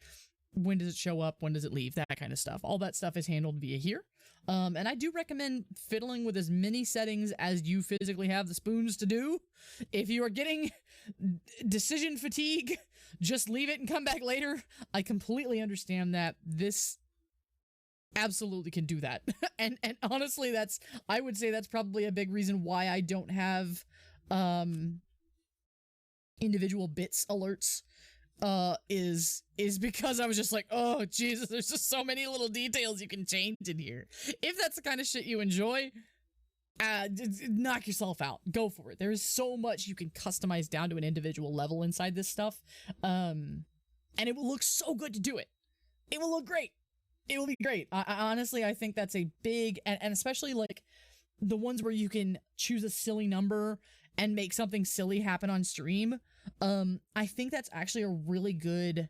When does it show up? When does it leave? That kind of stuff. All that stuff is handled via here. And I do recommend fiddling with as many settings as you physically have the spoons to do. If you are getting decision fatigue, just leave it and come back later. I completely understand that. This absolutely can do that. and honestly, I would say that's probably a big reason why I don't have individual bits alerts. Is because I was just like, oh Jesus, there's just so many little details you can change in here. If that's the kind of shit you enjoy, knock yourself out. Go for it. There is so much you can customize down to an individual level inside this stuff. And it will look so good to do it. It will look great. It will be great. I honestly, I think that's a big, and especially like the ones where you can choose a silly number and make something silly happen on stream. I think that's actually a really good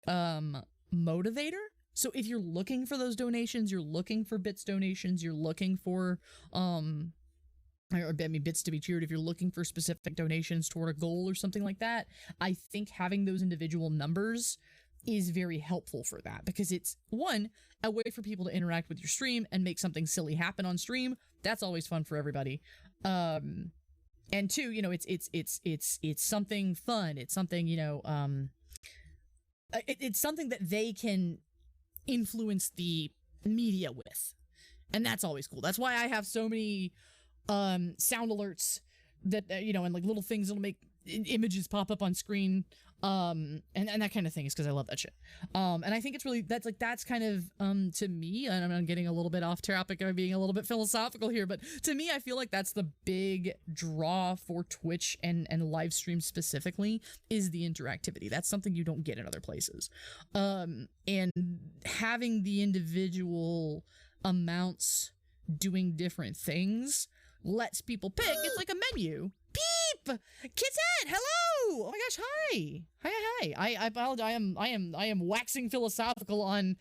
motivator. So if you're looking for those donations, you're looking for bits donations, you're looking for bits to be cheered, if you're looking for specific donations toward a goal or something like that, I think having those individual numbers is very helpful for that, because it's one, a way for people to interact with your stream and make something silly happen on stream. That's always fun for everybody. And two, you know, it's something fun. It's something, you know, it's something that they can influence the media with. And that's always cool. That's why I have so many sound alerts that, you know, and like little things that'll make images pop up on screen. And that kind of thing is because I love that shit. And I think it's really, that's kind of, to me, and I'm getting a little bit off topic, I'm being a little bit philosophical here, but to me, I feel like that's the big draw for Twitch and live stream specifically, is the interactivity. That's something you don't get in other places. And having the individual amounts doing different things lets people pick. It's like a menu. Beep! Kitten, hello! Oh my gosh, hi. Hi. I apologize. I am waxing philosophical on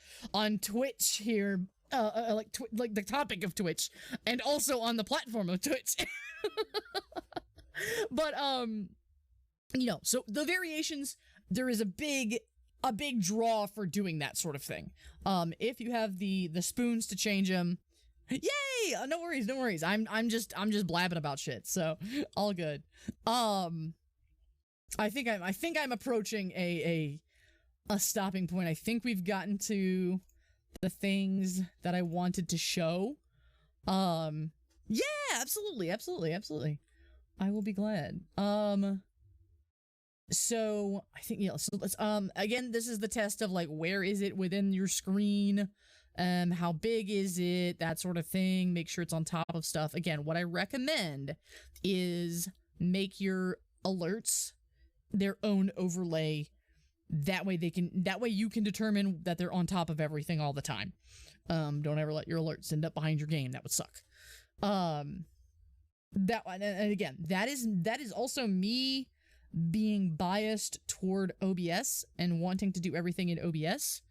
Twitch here. Like the topic of Twitch, and also on the platform of Twitch. But you know, so the variations, there is a big draw for doing that sort of thing. If you have the spoons to change them, yay! No worries. I'm just blabbing about shit, so all good. I think I'm approaching a stopping point. I think we've gotten to the things that I wanted to show. Yeah, absolutely. I will be glad. So I think, yeah, so let's, again, this is the test of like, where is it within your screen? How big is it? That sort of thing. Make sure it's on top of stuff. Again, what I recommend is make your alerts their own overlay. That way you can determine that they're on top of everything all the time. Don't ever let your alerts end up behind your game. That would suck. That one, and again, that is also me being biased toward OBS and wanting to do everything in OBS.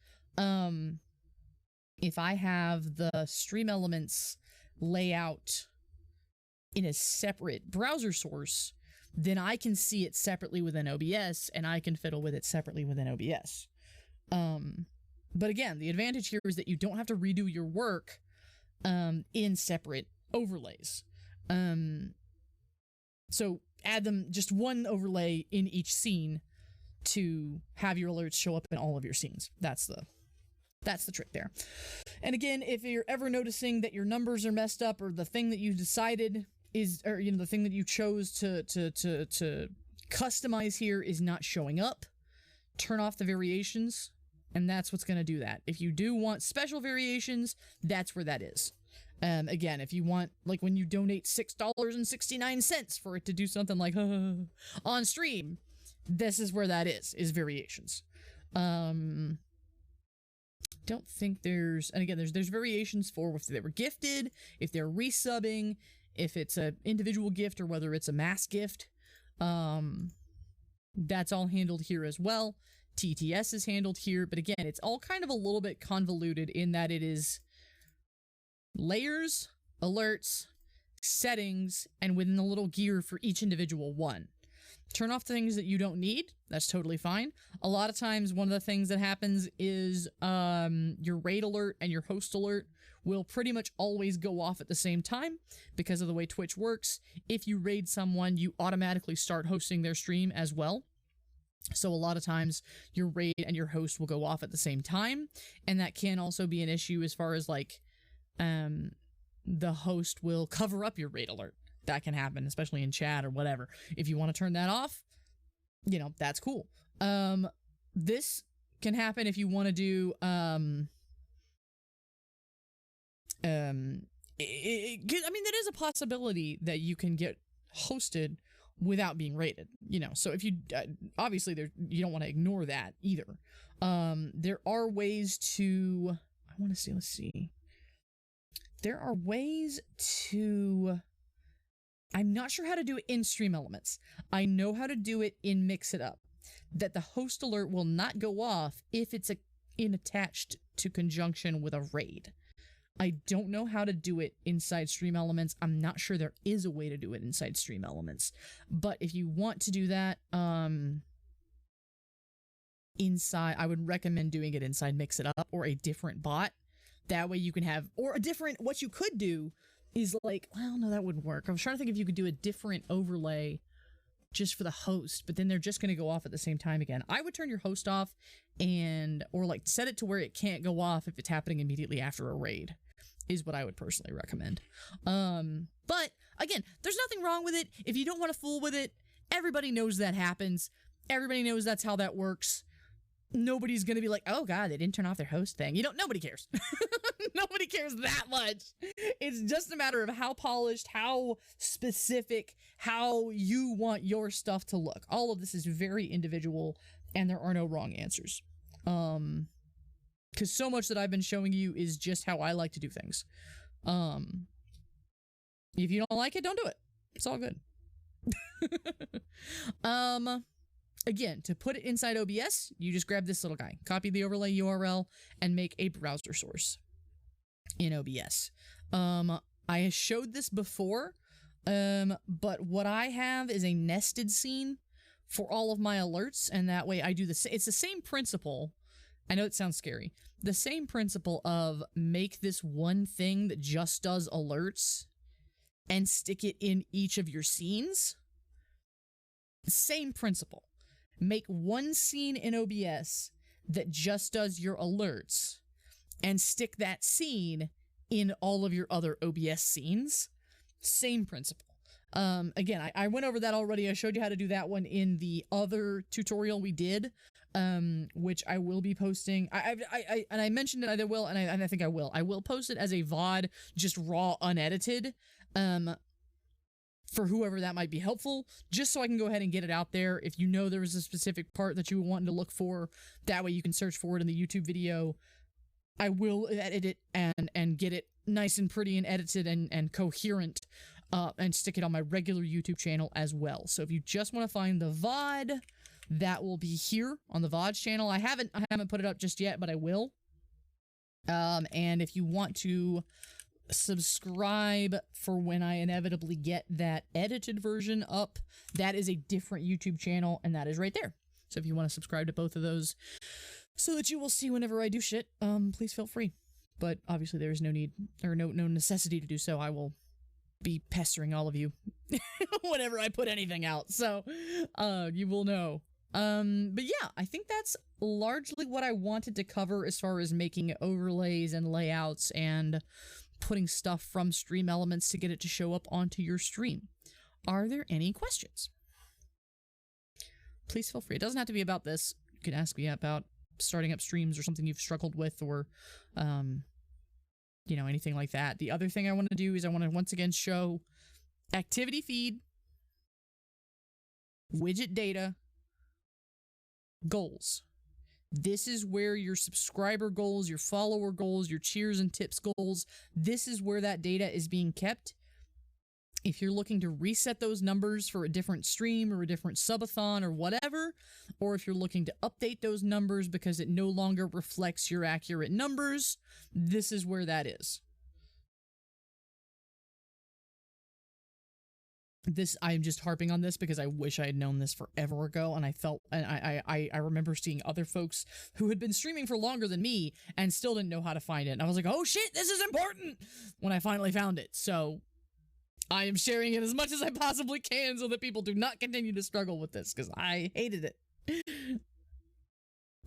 If I have the StreamElements layout in a separate browser source, then I can see it separately within OBS, and I can fiddle with it separately within OBS. But again, the advantage here is that you don't have to redo your work in separate overlays. So add them, just one overlay in each scene to have your alerts show up in all of your scenes. That's the trick there. And again, if you're ever noticing that your numbers are messed up, or the thing that you decided is, or you know, the thing that you chose to customize here is not showing up, turn off the variations, and that's what's going to do that. If you do want special variations, that's where that is. Again, if you want, like when you donate $6.69 for it to do something like on stream, this is where that is variations. Don't think there's, and again, there's variations for if they were gifted, if they're resubbing, if it's an individual gift, or whether it's a mass gift. That's all handled here as well. TTS is handled here, but again, it's all kind of a little bit convoluted in that it is layers, alerts, settings, and within the little gear for each individual one. Turn off things that you don't need. That's totally fine. A lot of times, one of the things that happens is your raid alert and your host alert will pretty much always go off at the same time because of the way Twitch works. If you raid someone, you automatically start hosting their stream as well. So a lot of times your raid and your host will go off at the same time, and that can also be an issue as far as like the host will cover up your raid alert. That can happen, especially in chat or whatever. If you want to turn that off, you know, that's cool. This can happen if you want to do I mean, that is a possibility that you can get hosted without being rated, you know. So if you obviously you don't want to ignore that either. There are ways to, let's see. There are ways to, I'm not sure how to do it in StreamElements. I know how to do it in Mix It Up, that the host alert will not go off if it's attached to conjunction with a raid. I don't know how to do it inside StreamElements. I'm not sure there is a way to do it inside StreamElements. But if you want to do that inside, I would recommend doing it inside Mix It Up or a different bot. That way you can have, or a different, what you could do is like, well, no, that wouldn't work. I was trying to think if you could do a different overlay just for the host, but then they're just going to go off at the same time again. I would turn your host off or like set it to where it can't go off if it's happening immediately after a raid, is what I would personally recommend. But again, there's nothing wrong with it. If you don't want to fool with it, everybody knows that happens. Everybody knows that's how that works. Nobody's going to be like, oh God, they didn't turn off their host thing. Nobody cares. Nobody cares that much. It's just a matter of how polished, how specific, how you want your stuff to look. All of this is very individual, and there are no wrong answers. Because so much that I've been showing you is just how I like to do things. If you don't like it, don't do it. It's all good. Again, to put it inside OBS, you just grab this little guy, copy the overlay URL, and make a browser source in OBS. I showed this before, but what I have is a nested scene for all of my alerts, and that way I do the it's the same principle. I know it sounds scary. The same principle of make this one thing that just does alerts and stick it in each of your scenes. Same principle. Make one scene in OBS that just does your alerts and stick that scene in all of your other OBS scenes. Same principle. Again, I went over that already. I showed you how to do that one in the other tutorial we did, which I will be posting. And I mentioned it, I will, and I think I will. I will post it as a VOD, just raw, unedited, for whoever that might be helpful, just so I can go ahead and get it out there. If you know there was a specific part that you were wanting to look for, that way you can search for it in the YouTube video. I will edit it and get it nice and pretty and edited and coherent, and stick it on my regular YouTube channel as well. So if you just want to find the VOD, that will be here on the VODs channel. I haven't put it up just yet, but I will. And if you want to subscribe for when I inevitably get that edited version up, that is a different YouTube channel, and that is right there. So if you want to subscribe to both of those so that you will see whenever I do shit, please feel free. But obviously there is no need or no necessity to do so. I will be pestering all of you whenever I put anything out, so you will know. But yeah, I think that's largely what I wanted to cover as far as making overlays and layouts and putting stuff from StreamElements to get it to show up onto your stream. Are there any questions? Please feel free. It doesn't have to be about this. You can ask me about starting up streams or something you've struggled with, or you know, anything like that. The other thing I want to do is I want to once again show activity feed, widget data, goals. This is where your subscriber goals, your follower goals, your cheers and tips goals, this is where that data is being kept. If you're looking to reset those numbers for a different stream or a different subathon or whatever, or if you're looking to update those numbers because it no longer reflects your accurate numbers, this is where that is. I'm just harping on this because I wish I had known this forever ago, and I remember seeing other folks who had been streaming for longer than me and still didn't know how to find it. And I was like, oh shit, this is important when I finally found it. So I am sharing it as much as I possibly can so that people do not continue to struggle with this, because I hated it.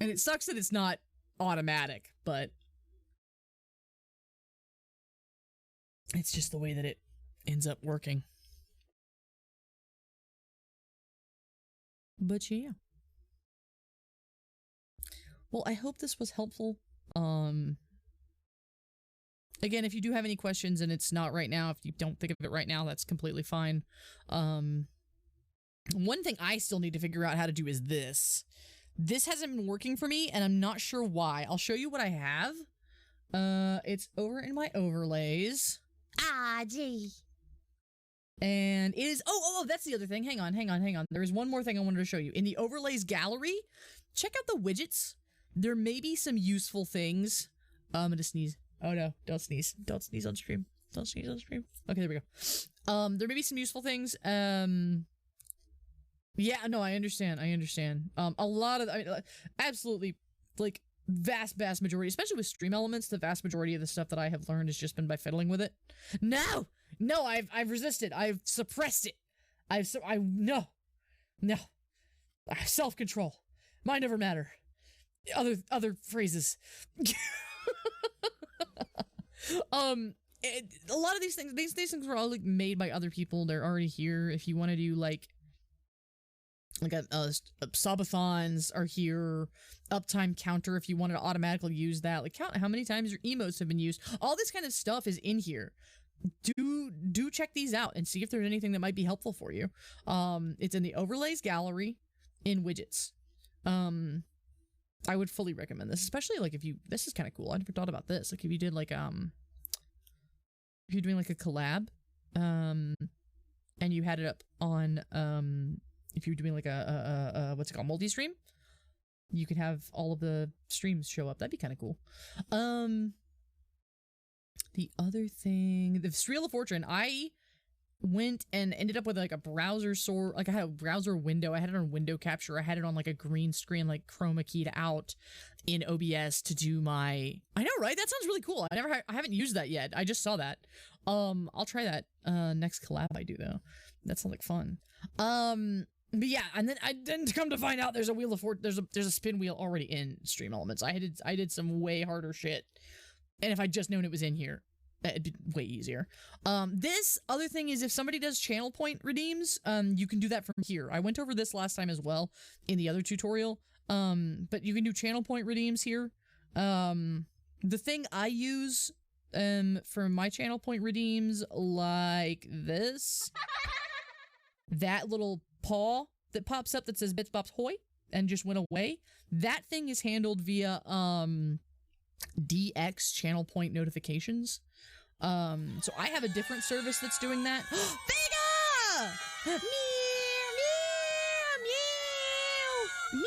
And it sucks that it's not automatic, but it's just the way that it ends up working. But yeah. Well, I hope this was helpful. Again, if you do have any questions and it's not right now, if you don't think of it right now, that's completely fine. One thing I still need to figure out how to do is this. This hasn't been working for me, and I'm not sure why. I'll show you what I have. It's over in my overlays. Ah, gee. And it is, oh, that's the other thing. Hang on. There is one more thing I wanted to show you. In the overlays gallery, check out the widgets. There may be some useful things. I'm gonna sneeze. Oh no, don't sneeze. Don't sneeze on stream. Don't sneeze on stream. Okay, there we go. There may be some useful things. Yeah, no, I understand. A lot of, absolutely, like, vast majority, especially with StreamElements, the vast majority of the stuff that I have learned has just been by fiddling with it. No, I've resisted. I've suppressed it. No. Self-control. Mind over matter. Other phrases. A lot of these things were all like made by other people. They're already here. If you want to do like subathons are here, uptime counter if you wanted to automatically use that, like count how many times your emotes have been used. All this kind of stuff is in here. Do check these out and see if there's anything that might be helpful for you. It's in the overlays gallery in widgets. I would fully recommend this, especially like if you, this is kind of cool. I never thought about this. Like if you did like, if you're doing like a collab, and you had it up on, if you're doing like a what's it called, multi-stream, you can have all of the streams show up. That'd be kind of cool. The other thing, the Streal of Fortune, I went and ended up with like a browser like I had a browser window. I had it on window capture. I had it on like a green screen, like chroma keyed out in OBS to do my, I know, right? That sounds really cool. I haven't used that yet. I just saw that. I'll try that next collab I do though. That sounds like fun. But yeah, and then I didn't come to find out there's a Wheel of Fortune, there's a spin wheel already in StreamElements. I did some way harder shit. And if I'd just known it was in here, it'd be way easier. This other thing is if somebody does channel point redeems, you can do that from here. I went over this last time as well in the other tutorial. But you can do channel point redeems here. The thing I use for my channel point redeems, like this, that little paw that pops up that says Bits Bops Hoy and just went away, that thing is handled via DX channel point notifications. So I have a different service that's doing that. Vega! Meow, meow, meow, meow.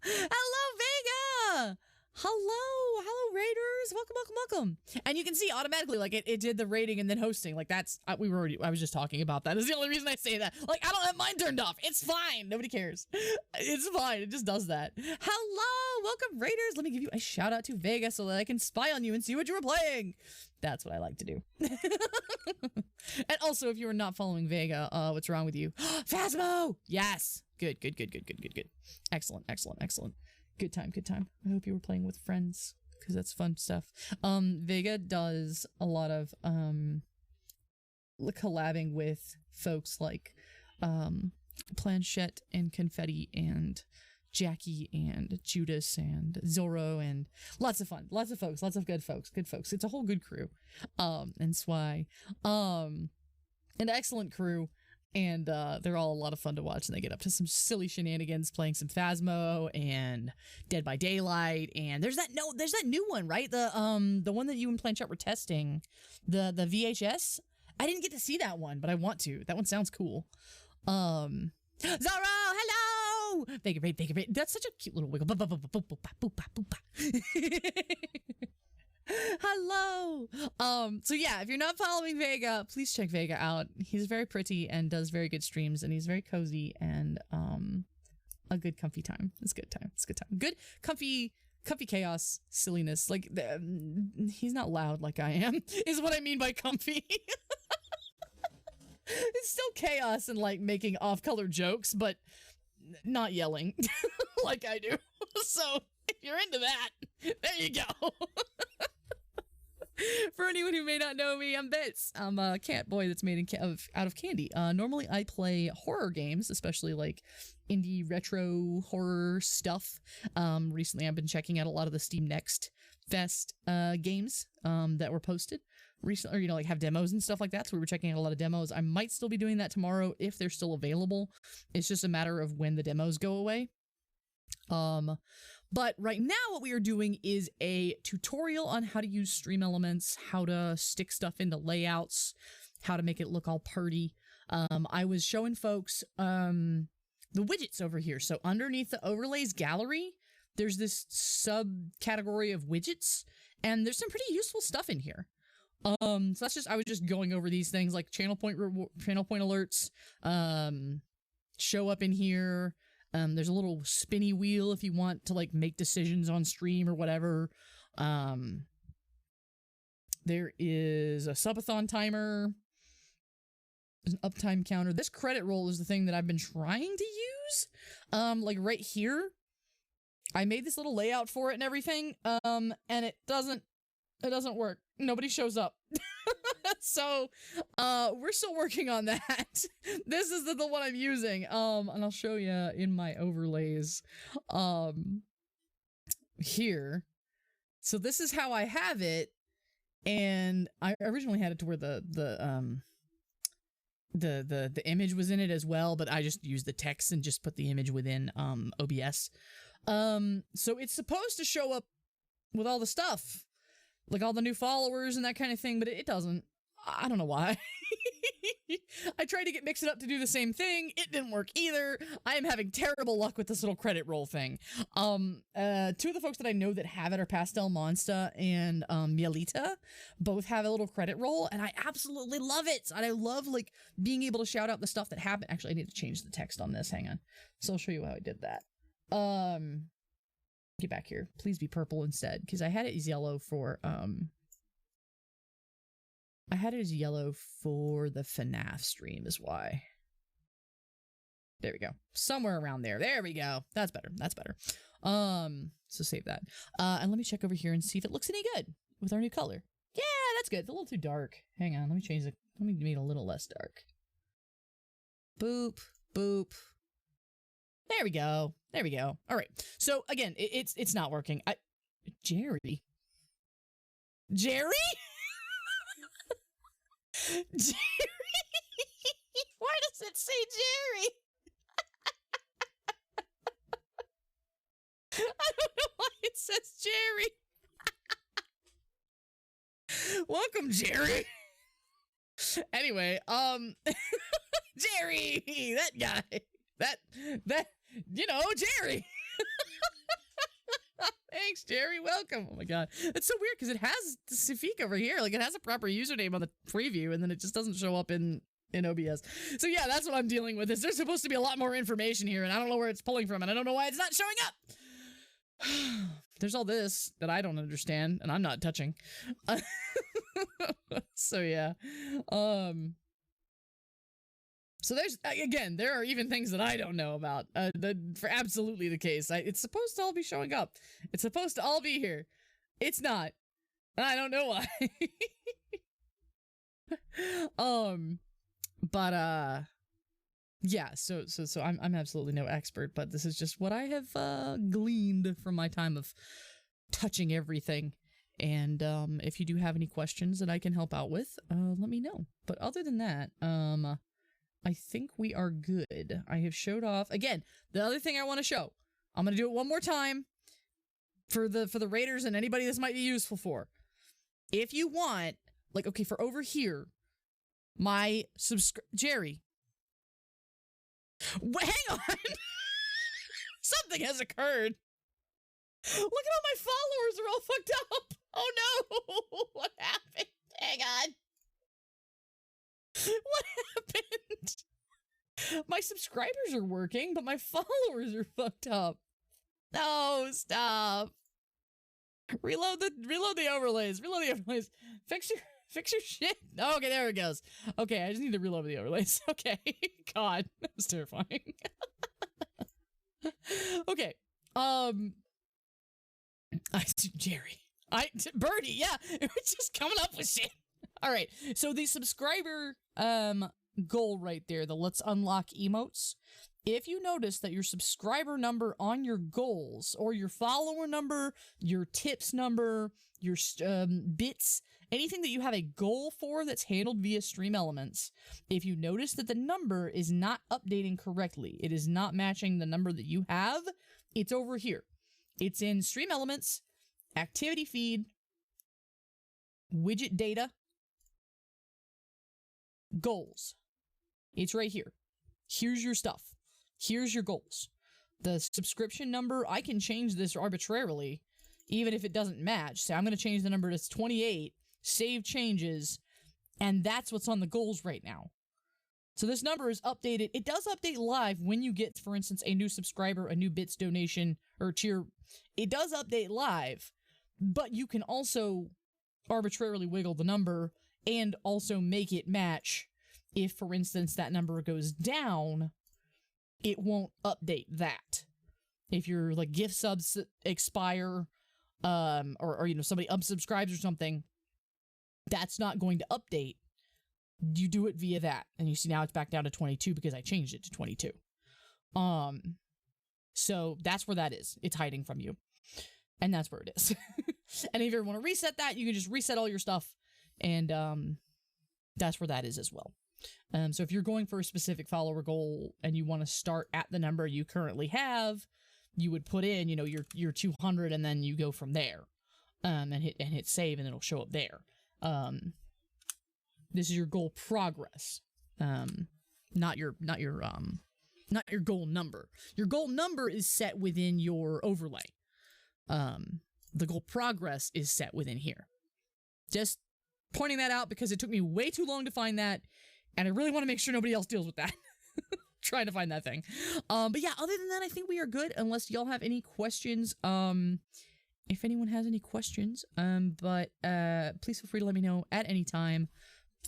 Hello, Vega! Hello, Raiders! Welcome. And you can see automatically, like, it did the rating and then hosting. Like, that's, I was just talking about that. That's the only reason I say that. Like, I don't have mine turned off. It's fine. Nobody cares. It's fine. It just does that. Hello! Welcome, Raiders! Let me give you a shout out to Vega so that I can spy on you and see what you were playing. That's what I like to do. And also, if you are not following Vega, what's wrong with you? Phasmo! Yes! Good. Excellent. Good time. I hope you were playing with friends, because that's fun stuff. Vega does a lot of collabing with folks like Planchette and Confetti and Jackie and Judas and Zorro and lots of fun. Lots of folks. Lots of good folks. It's a whole good crew. And Swai. An excellent crew. And they're all a lot of fun to watch, and they get up to some silly shenanigans playing some Phasmo and Dead by Daylight, and there's that new one, right? The one that you and Planchette were testing, the VHS. I didn't get to see that one, but I want to. That one sounds cool. Zorro, hello! Vega Raid. That's such a cute little wiggle. Hello. So yeah, if you're not following Vega, please check Vega out. He's very pretty and does very good streams, and he's very cozy and a good comfy time. It's good time. Good comfy chaos silliness. Like he's not loud like I am. Is what I mean by comfy. It's still chaos and like making off-color jokes, but not yelling like I do. So if you're into that, there you go. For anyone who may not know me, I'm Bits. I'm a cat boy that's made out of candy. Normally I play horror games, especially like indie retro horror stuff. Recently I've been checking out a lot of the Steam Next Fest games that were posted recently, or like have demos and stuff like that. So we were checking out a lot of demos. I might still be doing that tomorrow if they're still available. It's just a matter of when the demos go away. But right now what we are doing is a tutorial on how to use StreamElements, how to stick stuff into layouts, how to make it look all pretty. I was showing folks the widgets over here. So underneath the overlays gallery, there's this subcategory of widgets, and there's some pretty useful stuff in here. So that's just, I was just going over these things like channel point alerts, show up in here. There's a little spinny wheel if you want to like make decisions on stream or whatever. There is a subathon timer. There's an uptime counter. This credit roll is the thing that I've been trying to use. Like right here, I made this little layout for it and everything. And it doesn't work. Nobody shows up. So, we're still working on that. This is the one I'm using. And I'll show you in my overlays, here. So this is how I have it. And I originally had it to where the image was in it as well, but I just used the text and just put the image within, OBS. So it's supposed to show up with all the stuff, like all the new followers and that kind of thing, but it doesn't. I don't know why. I tried to get Mix It Up to do the same thing. It didn't work either. I am having terrible luck with this little credit roll thing. Two of the folks that I know that have it are Pastel Monsta and Mielita. Both have a little credit roll, and I absolutely love it. And I love like being able to shout out the stuff that happened. Actually, I need to change the text on this. Hang on. So I'll show you how I did that. Get back here. Please be purple instead, because I had it as yellow for I had it as yellow for the FNAF stream is why. There we go. Somewhere around there. There we go. That's better. That's better. So save that. And let me check over here and see if it looks any good with our new color. Yeah, that's good. It's a little too dark. Hang on. Let me change it. Let me make it a little less dark. Boop. Boop. There we go. There we go. All right. So again, it's not working. Jerry? Jerry? Jerry? Why does it say Jerry? I don't know why it says Jerry. Welcome, Jerry. Anyway, Jerry, that guy, that, you know, Jerry. Thanks, Jerry. Welcome. Oh my god. It's so weird because it has the Safik over here. Like, it has a proper username on the preview, and then it just doesn't show up in OBS. So yeah, that's what I'm dealing with. Is there's supposed to be a lot more information here, and I don't know where it's pulling from, and I don't know why it's not showing up. There's all this that I don't understand, and I'm not touching. So yeah. So there's, again, there are even things that I don't know about. For absolutely the case. It's supposed to all be showing up. It's supposed to all be here. It's not. And I don't know why. Yeah, so I'm absolutely no expert, but this is just what I have gleaned from my time of touching everything. And if you do have any questions that I can help out with, let me know. But other than that, I think we are good. I have showed off again. The other thing I want to show, I'm gonna do it one more time for the raiders and anybody this might be useful for. If you want, like, okay, for over here, my Jerry. Hang on. Something has occurred. Look at all my followers are all fucked up. Oh no. What happened? Hang on. What happened? My subscribers are working, but my followers are fucked up. No, stop. Reload the overlays. Reload the overlays. Fix your shit. Okay, there it goes. Okay, I just need to reload the overlays. Okay. God, that was terrifying. Okay. Jerry. Birdie, yeah. It was just coming up with shit. All right. So the subscriber goal right there, the let's unlock emotes. If you notice that your subscriber number on your goals, or your follower number, your tips number, your bits, anything that you have a goal for that's handled via StreamElements, if you notice that the number is not updating correctly, it is not matching the number that you have, it's over here. It's in StreamElements, activity feed, widget data, goals. It's right here. Here's your stuff. Here's your goals. The subscription number, I can change this arbitrarily, even if it doesn't match. So I'm going to change the number to 28, save changes, and that's what's on the goals right now. So this number is updated. It does update live when you get, for instance, a new subscriber, a new bits donation, or tier. It does update live, but you can also arbitrarily wiggle the number and also make it match. If, for instance, that number goes down, it won't update that. If your like gift subs expire, or you know, somebody unsubscribes or something, that's not going to update. You do it via that, and you see now it's back down to 22 because I changed it to 22. So that's where that is. It's hiding from you, and that's where it is. And if you ever want to reset that, you can just reset all your stuff, and that's where that is as well. So if you're going for a specific follower goal and you want to start at the number you currently have, you would put in, you know, your 200, and then you go from there, and hit save, and it'll show up there. This is your goal progress. Not your goal number. Your goal number is set within your overlay. The goal progress is set within here. Just pointing that out because it took me way too long to find that, and I really want to make sure nobody else deals with that. Trying to find that thing. But yeah, other than that, I think we are good unless y'all have any questions. If anyone has any questions, but please feel free to let me know at any time.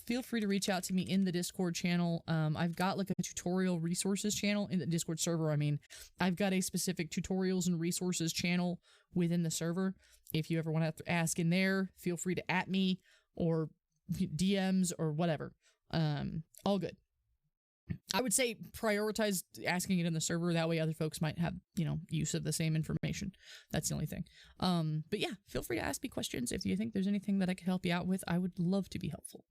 Feel free to reach out to me in the Discord channel. I've got like a tutorial resources channel in the Discord server. I mean, I've got a specific tutorials and resources channel within the server. If you ever want to ask in there, feel free to @ me or DMs or whatever. All good. I would say prioritize asking it in the server. That way other folks might have, use of the same information. That's the only thing. But yeah, feel free to ask me questions. If you think there's anything that I could help you out with, I would love to be helpful.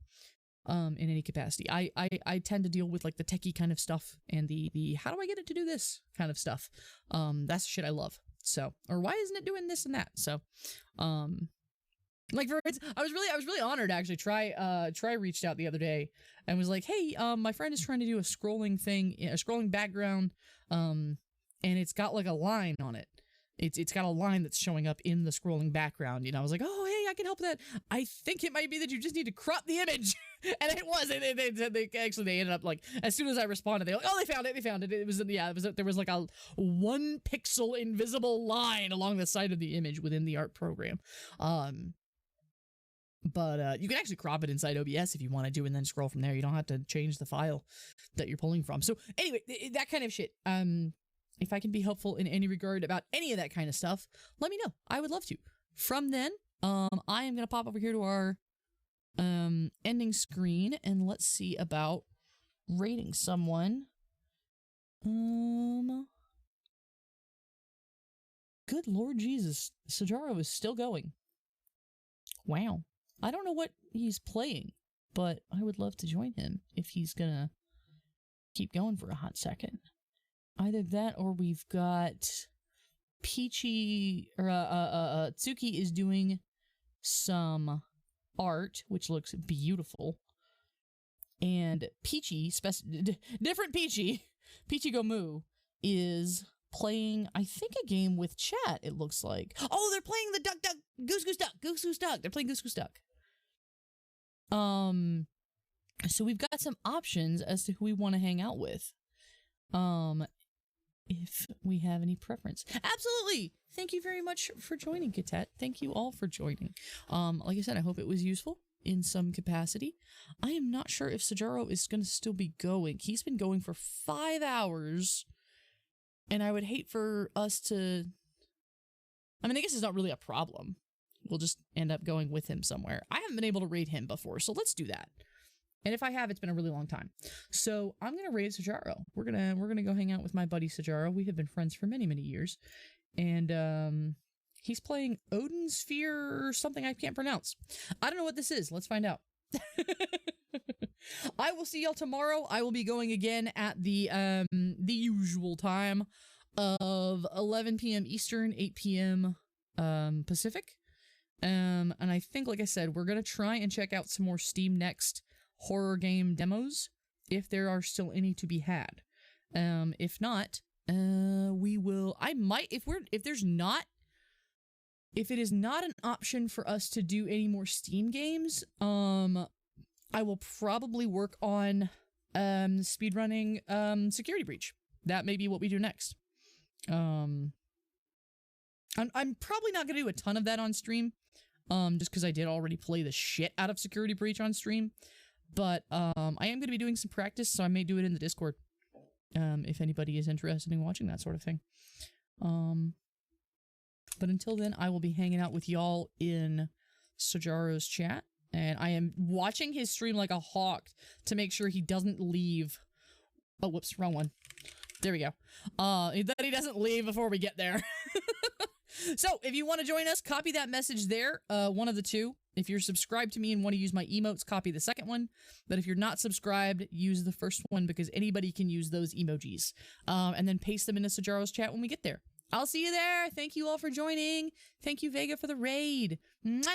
In any capacity. I tend to deal with like the techie kind of stuff and the how do I get it to do this kind of stuff. That's shit I love. So, or why isn't it doing this and that? So, like for instance, I was really honored actually. Try reached out the other day and was like, hey, my friend is trying to do a scrolling thing, a scrolling background, and it's got like a line on it. It's got a line that's showing up in the scrolling background. I was like, oh, hey, I can help that. I think it might be that you just need to crop the image. And it was. They ended up like, as soon as I responded, they were like, oh, they found it. It was, there was like a 1 pixel invisible line along the side of the image within the art program. But you can actually crop it inside OBS if you want to do and then scroll from there. You don't have to change the file that you're pulling from. So anyway, that kind of shit. If I can be helpful in any regard about any of that kind of stuff, let me know. I would love to. From then, I am going to pop over here to our ending screen, and let's see about rating someone. Good Lord Jesus. Sajaro is still going. Wow. I don't know what he's playing, but I would love to join him if he's going to keep going for a hot second. Either that or we've got Peachy, or Tsuki is doing some art, which looks beautiful. And Peachy, different Peachy, Peachy Gomu, is playing, I think, a game with chat, it looks like. Oh, they're playing the Duck Duck, Goose Goose Duck, Goose Goose Duck. They're playing Goose Goose Duck. So we've got some options as to who we want to hang out with. If we have any preference. Absolutely! Thank you very much for joining, Katet. Thank you all for joining. Like I said, I hope it was useful in some capacity. I am not sure if Sajaro is going to still be going. He's been going for 5 hours, and I would hate for us to... I mean, I guess it's not really a problem. We'll just end up going with him somewhere. I haven't been able to raid him before, so let's do that. And if I have, it's been a really long time. So I'm gonna raid Sajaro. We're gonna go hang out with my buddy Sajaro. We have been friends for many, many years. And he's playing Odin Sphere or something I can't pronounce. I don't know what this is. Let's find out. I will see y'all tomorrow. I will be going again at the usual time of 11 p.m. Eastern, 8 p.m. Pacific. And I think, like I said, we're gonna try and check out some more Steam Next horror game demos, if there are still any to be had. If not, we will, if it is not an option for us to do any more Steam games, I will probably work on, speedrunning, Security Breach. That may be what we do next. I'm probably not gonna do a ton of that on stream, just because I did already play the shit out of Security Breach on stream. But I am going to be doing some practice, so I may do it in the Discord, if anybody is interested in watching that sort of thing. But until then, I will be hanging out with y'all in Sajaro's chat, and I am watching his stream like a hawk to make sure he doesn't leave. Oh, whoops, wrong one. There we go. That he doesn't leave before we get there. So, if you want to join us, copy that message there, one of the two. If you're subscribed to me and want to use my emotes, copy the second one. But if you're not subscribed, use the first one because anybody can use those emojis. And then paste them into Sajaro's chat when we get there. I'll see you there. Thank you all for joining. Thank you, Vega, for the raid. Bye!